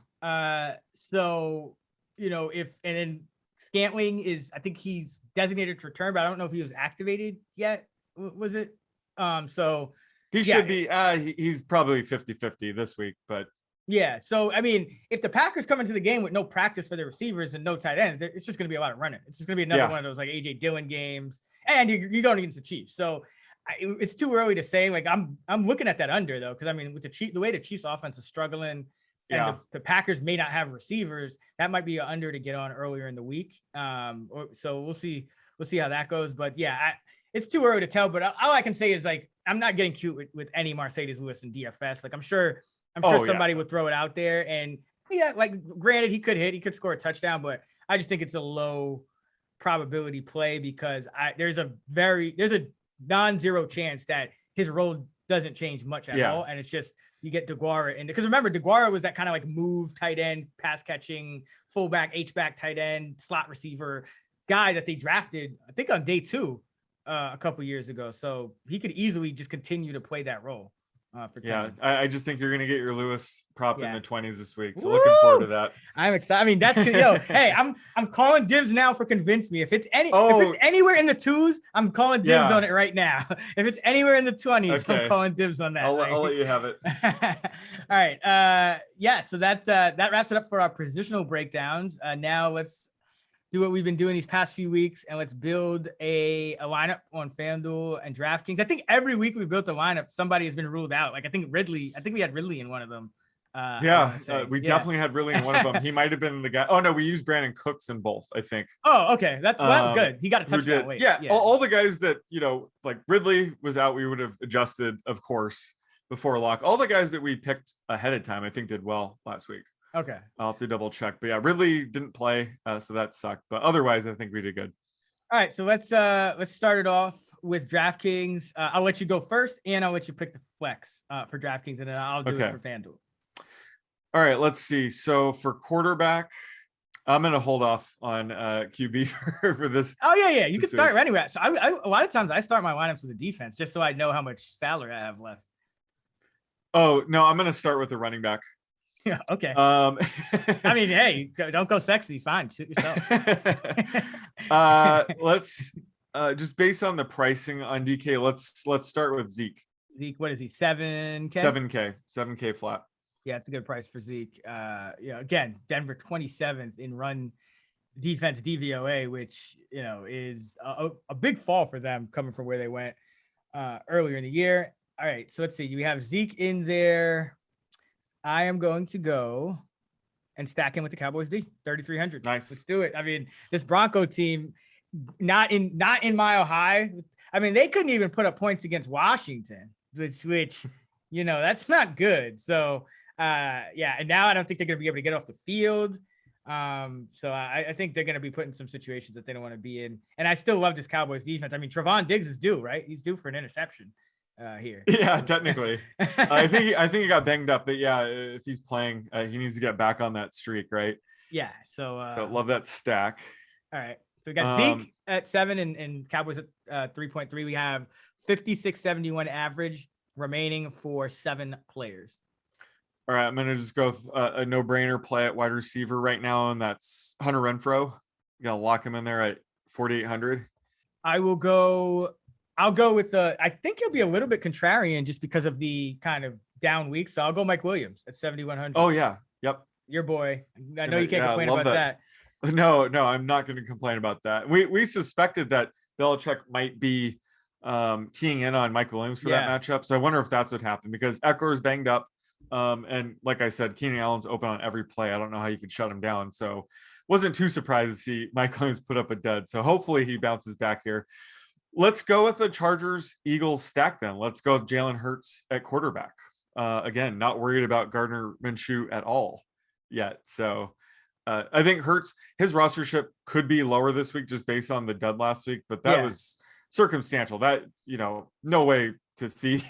So, and then Scantling I think he's designated to return, but I don't know if he was activated yet. Was it? So he should be, he's probably 50-50 this week, but yeah. So, if the Packers come into the game with no practice for their receivers and no tight ends, it's just going to be a lot of running. It's just going to be another one of those AJ Dillon games, and you're going against the Chiefs. So it's too early to say. I'm looking at that under though. Cause with the way the Chiefs offense is struggling, and the Packers may not have receivers, that might be an under to get on earlier in the week. So we'll see how that goes. But it's too early to tell. But all I can say is I'm not getting cute with any Marcedes Lewis in DFS. I'm sure somebody would throw it out there. And granted, he could score a touchdown, but I just think it's a low probability play because there's a non-zero chance that his role doesn't change much at all. And it's just, you get DeGuara in, because remember, DeGuara was that kind of move tight end, pass catching, fullback, H-back tight end, slot receiver guy that they drafted, I think on day 2 a couple years ago. So he could easily just continue to play that role. I just think you're going to get your Lewis prop in the 20s this week. So looking forward to that. I'm excited. That's hey, I'm calling dibs now for convince me. If it's anywhere in the 2s, I'm calling dibs on it right now. If it's anywhere in the 20s, okay, I'm calling dibs on that. I'll let you have it. All right. So that wraps it up for our positional breakdowns. Now let's do what we've been doing these past few weeks, and let's build a lineup on FanDuel and DraftKings. I think every week we built a lineup, somebody has been ruled out. I think we had Ridley in one of them. We definitely had Ridley in one of them. He might have been the guy. Oh no, we used Brandon Cooks in both, I think. Oh, okay. That was good. He got a touchdown. Wait, all the guys that, like Ridley was out, we would have adjusted, of course, before lock. All the guys that we picked ahead of time, I think, did well last week. Okay. I'll have to double check. But yeah, Ridley didn't play, so that sucked. But otherwise, I think we did good. All right, so let's start it off with DraftKings. I'll let you go first, and I'll let you pick the flex for DraftKings, and then I'll do it for FanDuel. All right, let's see. So for quarterback, I'm going to hold off on QB for this. Oh yeah, you can start anyway. So I a lot of times I start my lineups with the defense just so I know how much salary I have left. Oh no, I'm going to start with the running back. Yeah. Okay. I mean, hey, don't go sexy. Fine, shoot yourself. Let's just based on the pricing on DK. Let's start with Zeke. Zeke, what is he? 7K. 7K flat. Yeah, it's a good price for Zeke. Again, Denver 27th in run defense DVOA, which is a big fall for them coming from where they went earlier in the year. All right, so let's see. We have Zeke in there. I am going to go and stack him with the Cowboys D, 3,300. Nice. Let's do it. I mean, this Bronco team, not in Mile High. I mean, they couldn't even put up points against Washington, which that's not good. So, and now I don't think they're going to be able to get off the field. So I think they're going to be put in some situations that they don't want to be in. And I still love this Cowboys defense. I mean, Trevon Diggs is due, right? He's due for an interception. Here. Yeah, technically. I think he got banged up, but yeah, if he's playing, he needs to get back on that streak, right? Yeah. So love that stack. All right. So we got Zeke at 7 and Cowboys at 3.3. We have 56.71 average remaining for 7 players. All right, I'm gonna just go with a no-brainer play at wide receiver right now, and that's Hunter Renfrow. You gotta lock him in there at 4,800. I'll go with I think he'll be a little bit contrarian just because of the kind of down week. So I'll go Mike Williams at 7,100. Oh yeah. Yep. Your boy. I know you can't complain about that. No, I'm not going to complain about that. We suspected that Belichick might be keying in on Mike Williams for that matchup. So I wonder if that's what happened because Eckler's banged up. And like I said, Keenan Allen's open on every play. I don't know how you could shut him down. So wasn't too surprised to see Mike Williams put up a dud. So hopefully he bounces back here. Let's go with the Chargers-Eagles stack then. Let's go with Jalen Hurts at quarterback. Again, not worried about Gardner Minshew at all yet. So I think Hurts, his rostership could be lower this week just based on the dud last week, but that was circumstantial. That, no way to see,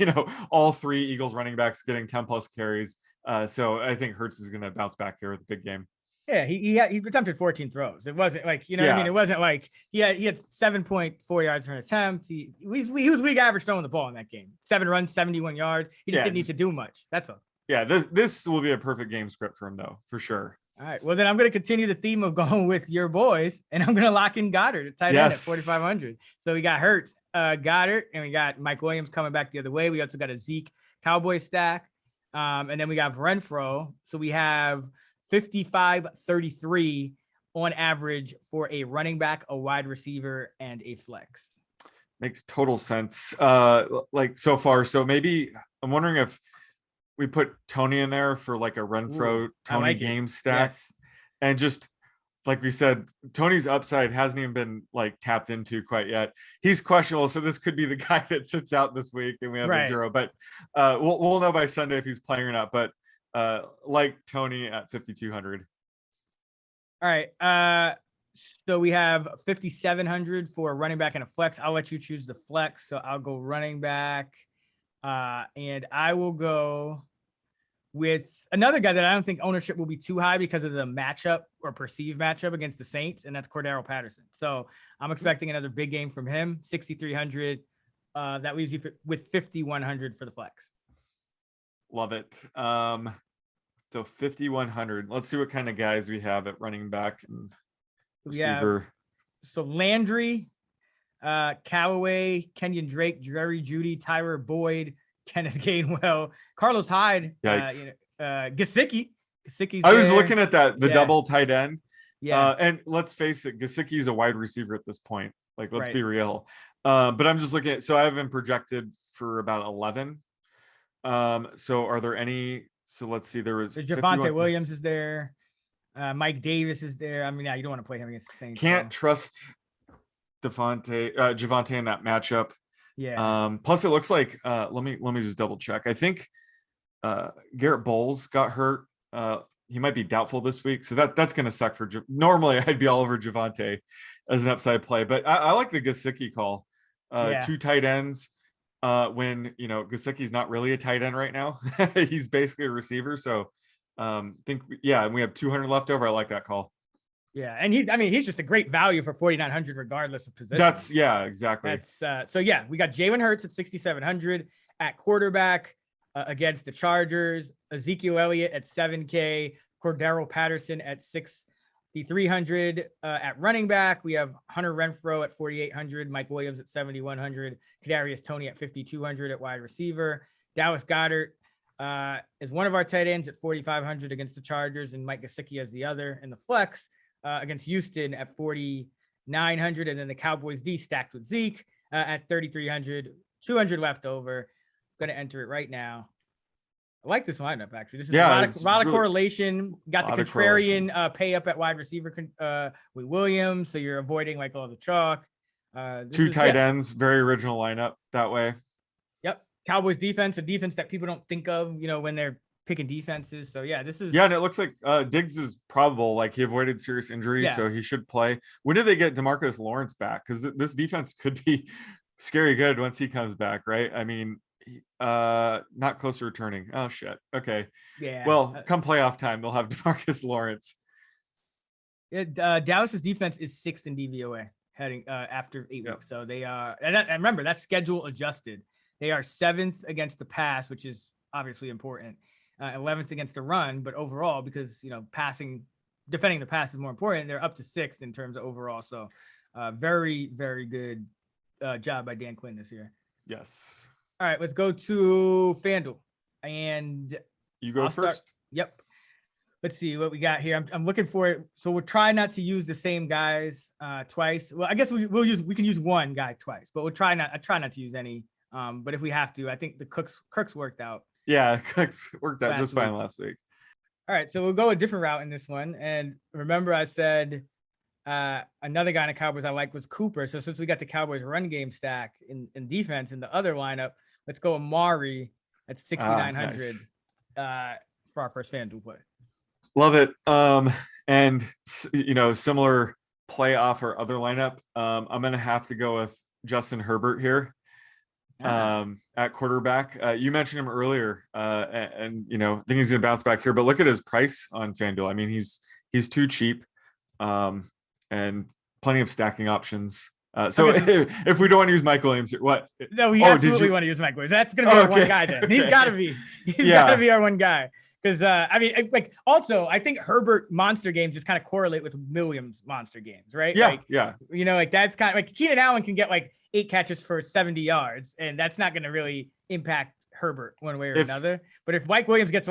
all 3 Eagles running backs getting 10 plus carries. So I think Hurts is going to bounce back here with a big game. Yeah, he attempted 14 throws. It wasn't like, what I mean? It wasn't like he had 7.4 yards for an attempt. He was league average throwing the ball in that game. 7 runs, 71 yards. He just didn't need to do much. That's all. Yeah, this will be a perfect game script for him though, for sure. All right. Well, then I'm going to continue the theme of going with your boys, and I'm going to lock in Goddard at tight end at 4,500. So we got Hurts, Goddard, and we got Mike Williams coming back the other way. We also got a Zeke Cowboy stack, and then we got Renfrow. So we have 55.33 on average for a running back, a wide receiver, and a flex. Makes total sense. Like so far. So maybe I'm wondering if we put Tony in there for like a Renfrow Tony game stack. Yes. And just like we said, Tony's upside hasn't even been like tapped into quite yet. He's questionable. So this could be the guy that sits out this week and we have a 0, but we'll know by Sunday if he's playing or not. But like Tony at 5,200. All right. So we have 5,700 for a running back and a flex. I'll let you choose the flex. So I'll go running back. And I will go with another guy that I don't think ownership will be too high because of the matchup or perceived matchup against the Saints. And that's Cordero Patterson. So I'm expecting another big game from him. 6,300. That leaves you with 5,100 for the flex. Love it. So 5,100. Let's see what kind of guys we have at running back and receiver. So Landry, Callaway, Kenyon Drake, Jerry Judy, Tyler Boyd, Kenneth Gainwell, Carlos Hyde, Gesicki. I was looking at the double tight end. Yeah. And let's face it, Gesicki is a wide receiver at this point. Like, let's be real. But I'm just looking at, so I have him projected for about 11. So are there any So let's see. There was Javonte Williams is there. Mike Davis is there. I mean, yeah, you don't want to play him against the Saints. Can't trust Javonte in that matchup. Yeah. Plus, it looks like let me just double check. I think Garrett Bowles got hurt. He might be doubtful this week, so that's going to suck for. Normally, I'd be all over Javonte as an upside play, but I like the Gesicki call. 2 tight ends. When Gesicki's not really a tight end right now, he's basically a receiver. So, and we have 200 left over. I like that call. Yeah, and he's just a great value for 4,900 regardless of position. Exactly. So we got Jalen Hurts at 6,700 at quarterback against the Chargers. Ezekiel Elliott at 7K. Cordero Patterson at 6,300 at running back. We have Hunter Renfrow at 4,800. Mike Williams at 7,100. Kadarius Toney at 5,200 at wide receiver. Dallas Goedert is one of our tight ends at 4,500 against the Chargers, and Mike Gesicki as the other in the flex against Houston at 4,900. And then the Cowboys D stacked with Zeke at 3,300. 200 left over. Going to enter it right now. I like this lineup, actually. This is a lot of correlation. Got the contrarian pay up at wide receiver with Williams, so you're avoiding like all the chalk. 2 tight ends, very original lineup that way. Yep. Cowboys defense, a defense that people don't think of, when they're picking defenses. So this is. Yeah, and it looks like Diggs is probable. Like he avoided serious injury, so he should play. When do they get DeMarcus Lawrence back? Because this defense could be scary good once he comes back, right? I mean. Not close to returning. Oh shit. Okay. Yeah. Well, come playoff time, they'll have DeMarcus Lawrence. Yeah. Dallas's defense is 6th in DVOA heading after 8 weeks. So they are, and remember that's schedule adjusted. They are 7th against the pass, which is obviously important. 11th against the run, but overall, because defending the pass is more important. They're up to 6th in terms of overall. So, very, very good job by Dan Quinn this year. Yes. All right, let's go to FanDuel. And you go first. Yep. Let's see what we got here. I'm looking for it. So we'll try not to use the same guys twice. Well, I guess we can use one guy twice, but I try not to use any. But if we have to, I think the Cooks worked out. Yeah, Cooks worked out just fine last week. All right, so we'll go a different route in this one. And remember, I said another guy in the Cowboys I like was Cooper. So since we got the Cowboys run game stack in defense in the other lineup, let's go Amari at 6,900 for our first FanDuel play. Love it. And similar play off our other lineup. I'm gonna have to go with Justin Herbert here at quarterback. You mentioned him earlier, and I think he's gonna bounce back here. But look at his price on FanDuel. I mean, he's too cheap, and plenty of stacking options. If we don't want to use Mike Williams, what? No, we absolutely want to use Mike Williams. That's going to be our one guy then. He's got to be. He's got to be our one guy. Because, also, I think Herbert monster games just kind of correlate with Williams monster games, right? Yeah. That's kind of like Keenan Allen can get 8 catches for 70 yards, and that's not going to really impact Herbert one way or another. But if Mike Williams gets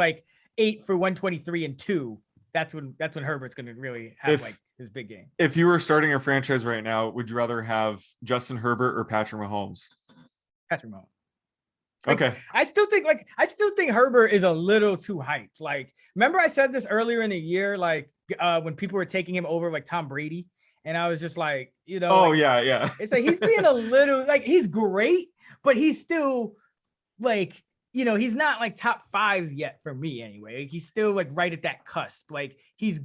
8 for 123 and 2, that's when Herbert's going to really have his big game. If you were starting a franchise right now, would you rather have Justin Herbert or Patrick Mahomes? Patrick Mahomes. Okay. I still think Herbert is a little too hyped. Remember I said this earlier in the year, when people were taking him over Tom Brady, and I was just yeah. It's he's being a little he's great, but he's still he's not top 5 yet for me anyway. He's still right at that cusp. He's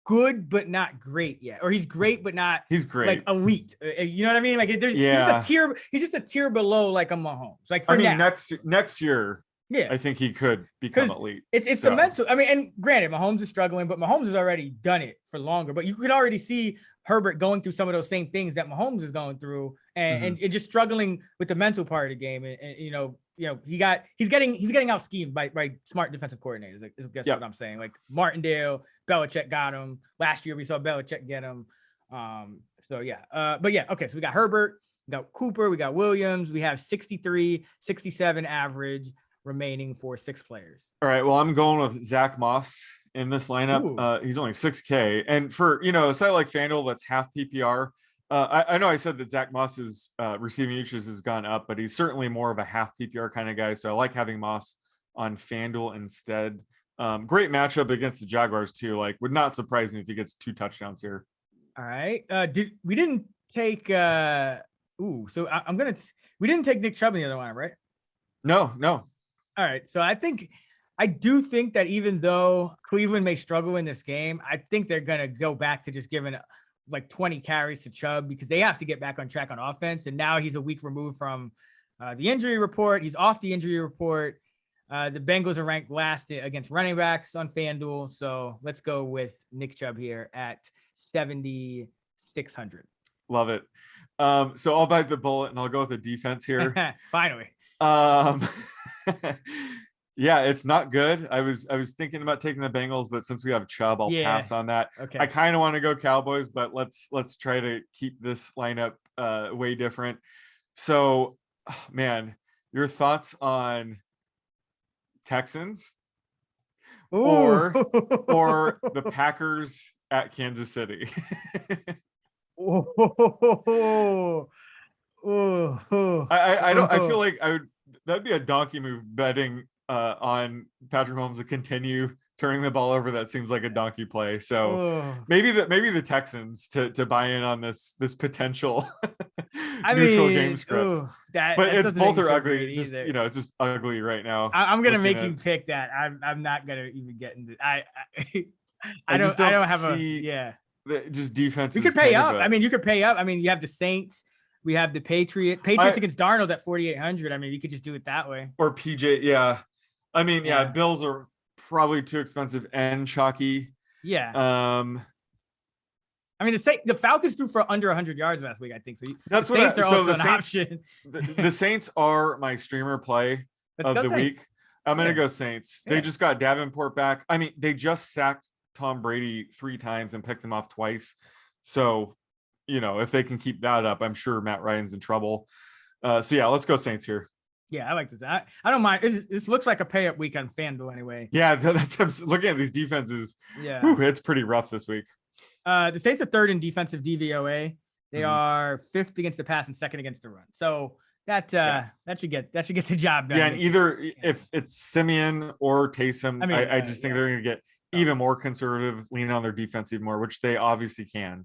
good, but not great yet. Or he's great, but not elite. You know what I mean? He's just a tier below a Mahomes. Next year, I think he could become elite. It's the mental. I mean, and granted, Mahomes is struggling, but Mahomes has already done it for longer. But you could already see Herbert going through some of those same things that Mahomes is going through, and just struggling with the mental part of the game. And he's getting out schemed by smart defensive coordinators. That's what I'm saying. Martindale, Belichick got him last year. We saw Belichick get him. Okay. So we got Herbert, we got Cooper, we got Williams. We have 63, 67 average remaining for 6 players. All right. Well, I'm going with Zach Moss in this lineup. He's only 6K, and for a site like FanDuel that's half PPR. I know I said that Zach Moss's receiving usage has gone up, but he's certainly more of a half PPR kind of guy. So I like having Moss on FanDuel instead. Great matchup against the Jaguars too. Like, would not surprise me if he gets 2 touchdowns here. All right. We didn't take we didn't take Nick Chubb in the other one, right? No. All right. So I do think that even though Cleveland may struggle in this game, I think they're gonna go back to just giving like 20 carries to Chubb because they have to get back on track on offense. And now he's a week removed from the injury report. He's off the injury report. The Bengals are ranked last against running backs on FanDuel. So let's go with Nick Chubb here at 7,600. Love it. So I'll bite the bullet and I'll go with the defense here. Finally. Yeah, it's not good. I was thinking about taking the Bengals, but since we have Chubb, I'll pass on that. Okay. I kind of want to go Cowboys, but let's try to keep this lineup way different. So, man, your thoughts on Texans or the Packers at Kansas City? I feel like that'd be a donkey move betting on Patrick Mahomes to continue turning the ball over. That seems like a donkey play. So maybe the Texans to buy in on this potential neutral game script. But it's both are ugly. Just it's just ugly right now. I'm gonna make you pick that. I'm not gonna even get into. I don't have just defense. You could pay up. You could pay up. You have the Saints. We have the Patriots against Darnold at 4,800. You could just do it that way. Or PJ. Yeah. Bills are probably too expensive and chalky. Yeah. The Falcons threw for under 100 yards last week, I think. So that's the Saints are also an option. The Saints are my streamer play of the week. I'm going to go Saints. They just got Davenport back. They just sacked Tom Brady 3 times and picked him off twice. So, if they can keep that up, I'm sure Matt Ryan's in trouble. Let's go Saints here. Yeah, I like this. I don't mind. This looks like a pay up week on FanDuel anyway. Yeah, that's looking at these defenses. Yeah, it's pretty rough this week. The Saints are 3rd in defensive DVOA. They are 5th against the pass and 2nd against the run. So that should get the job done. Yeah, and if it's Simeon or Taysom, I just think they're going to get even more conservative, lean on their defense even more, which they obviously can.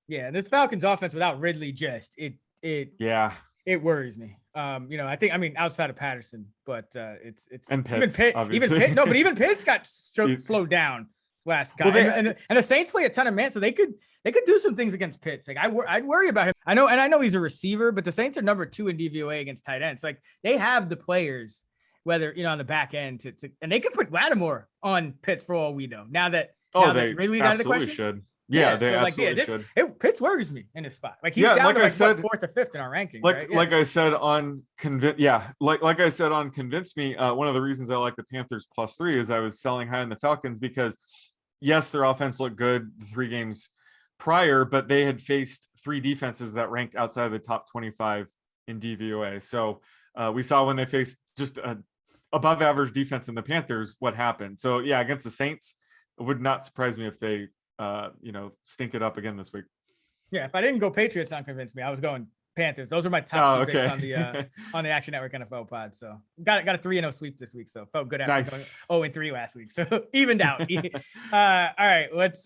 Yeah, this Falcons offense without Ridley it worries me. I think outside of Patterson, but it's and Pitts, even Pitts got slowed down last guy. And the Saints play a ton of man, so they could do some things against Pitts. Like I'd worry about him. I know he's a receiver, but the Saints are number 2 in DVOA against tight ends. Like they have the players, whether on the back end to and they could put Lattimore on Pitts for all we know. Now that Ridley's out of the question, should. Yeah, they absolutely should. Pitts worries me in this spot. Like he's down to 4th or 5th in our ranking. Like I said on Convince Me, one of the reasons I like the Panthers +3 is I was selling high on the Falcons because yes, their offense looked good the 3 games prior, but they had faced 3 defenses that ranked outside of the top 25 in DVOA. So we saw when they faced just a above average defense in the Panthers, what happened. So yeah, against the Saints, it would not surprise me if they stink it up again this week. Yeah, if I didn't go Patriots, not convinced me. I was going Panthers. Those are my top 2 picks on the Action Network NFL pod. So got a 3-0 sweep this week. So felt good after going 0-3 last week. So evened out. All right, let's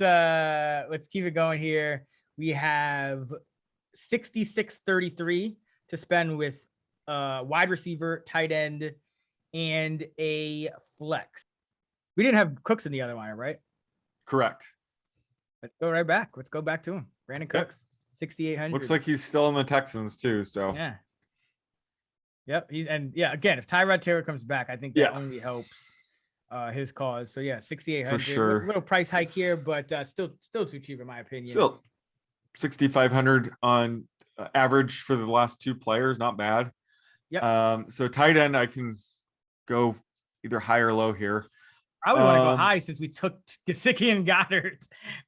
keep it going here. We have 66.33 to spend with wide receiver, tight end, and a flex. We didn't have Cooks in the other line, right? Correct. Let's go right back. Let's go back to him. Brandon Cooks, 6,800. Looks like he's still in the Texans too. So yeah. Yep. Again, if Tyrod Taylor comes back, I think that only helps his cause. So yeah, 6,800. For sure. A little price hike here, but still too cheap in my opinion. Still 6,500 on average for the last 2 players. Not bad. Yeah. So tight end, I can go either high or low here. I would want to go high since we took Gesicki and Goddard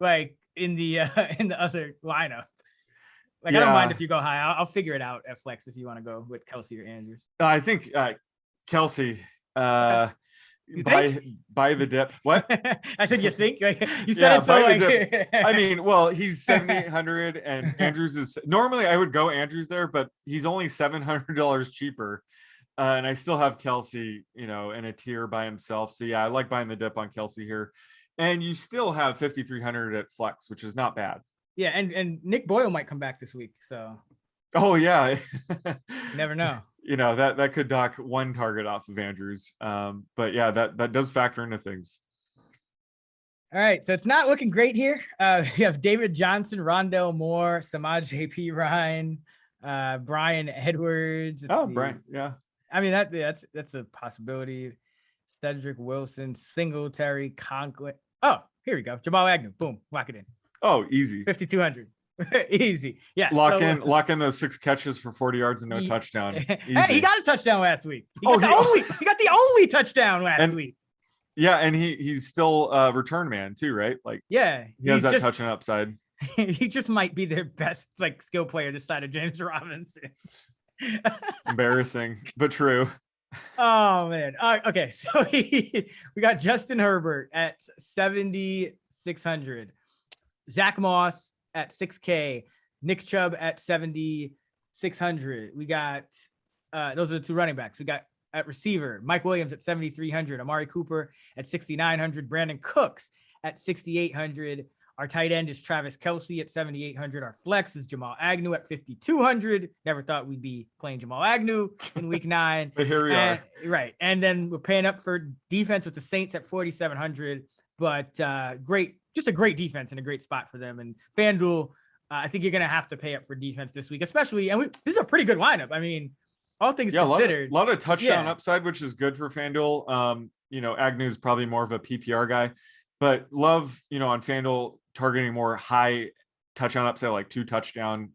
like in the other lineup. I don't mind if you go high. I'll figure it out at flex if you want to go with Kelsey or Andrews. I think Kelsey. Buy the dip. What? I said you think? You said it so like dip. He's 7,800 and Andrews is normally I would go Andrews there, but he's only $700 cheaper. And I still have Kelsey, in a tier by himself. So yeah, I like buying the dip on Kelsey here. And you still have 5,300 at flex, which is not bad. Yeah, and Nick Boyle might come back this week, so. Oh yeah, never know. That could dock one target off of Andrews. But yeah, that does factor into things. All right, so it's not looking great here. We have David Johnson, Rondell Moore, Samaj J.P. Ryan, Brian Edwards. Brian, yeah. I mean that's a possibility. Cedric Wilson, Singletary, Conklin. Oh, here we go. Jamal Agnew. Boom, lock it in. Oh, easy. 5,200. Easy. Yeah. Lock in those 6 catches for 40 yards and no touchdown. Hey, he got a touchdown last week. He got the only touchdown last week. Yeah, and he's still a return man too, right? Like, yeah, he has that touchdown upside. He just might be their best skill player this side of James Robinson. Embarrassing, but true. Oh man. Okay, so we got Justin Herbert at 7,600, Zach Moss at 6K, Nick Chubb at 7,600. We got those are the 2 running backs. We got at receiver Mike Williams at 7,300, Amari Cooper at 6,900, Brandon Cooks at 6,800. Our tight end is Travis Kelce at 7,800. Our flex is Jamal Agnew at 5,200. Never thought we'd be playing Jamal Agnew in week 9. But here we are. Right. And then we're paying up for defense with the Saints at 4,700. But just a great defense and a great spot for them. And FanDuel, I think you're going to have to pay up for defense this week, especially. And this is a pretty good lineup. I mean, all things considered. A lot of touchdown upside, which is good for FanDuel. Agnew's probably more of a PPR guy. But love, on FanDuel, targeting more high touchdown upside, like 2 touchdown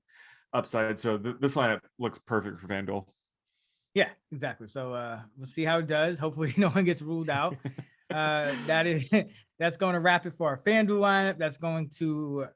upside. So this lineup looks perfect for FanDuel. Yeah, exactly. So we'll see how it does. Hopefully no one gets ruled out. That's going to wrap it for our FanDuel lineup. That's going to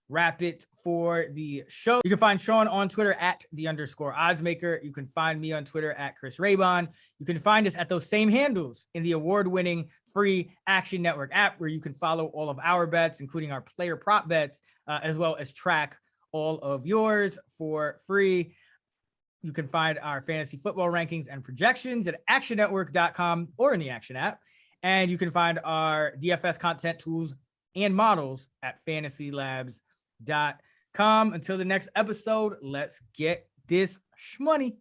wrap it for the show. You can find Sean on Twitter at @_oddsmaker. You can find me on Twitter at Chris Raybon. You can find us at those same handles in the award-winning free Action Network app, where you can follow all of our bets, including our player prop bets, as well as track all of yours for free. You can find our fantasy football rankings and projections at actionnetwork.com or in the Action app. And you can find our DFS content tools and models at fantasylabs.com. Until the next episode, let's get this shmoney.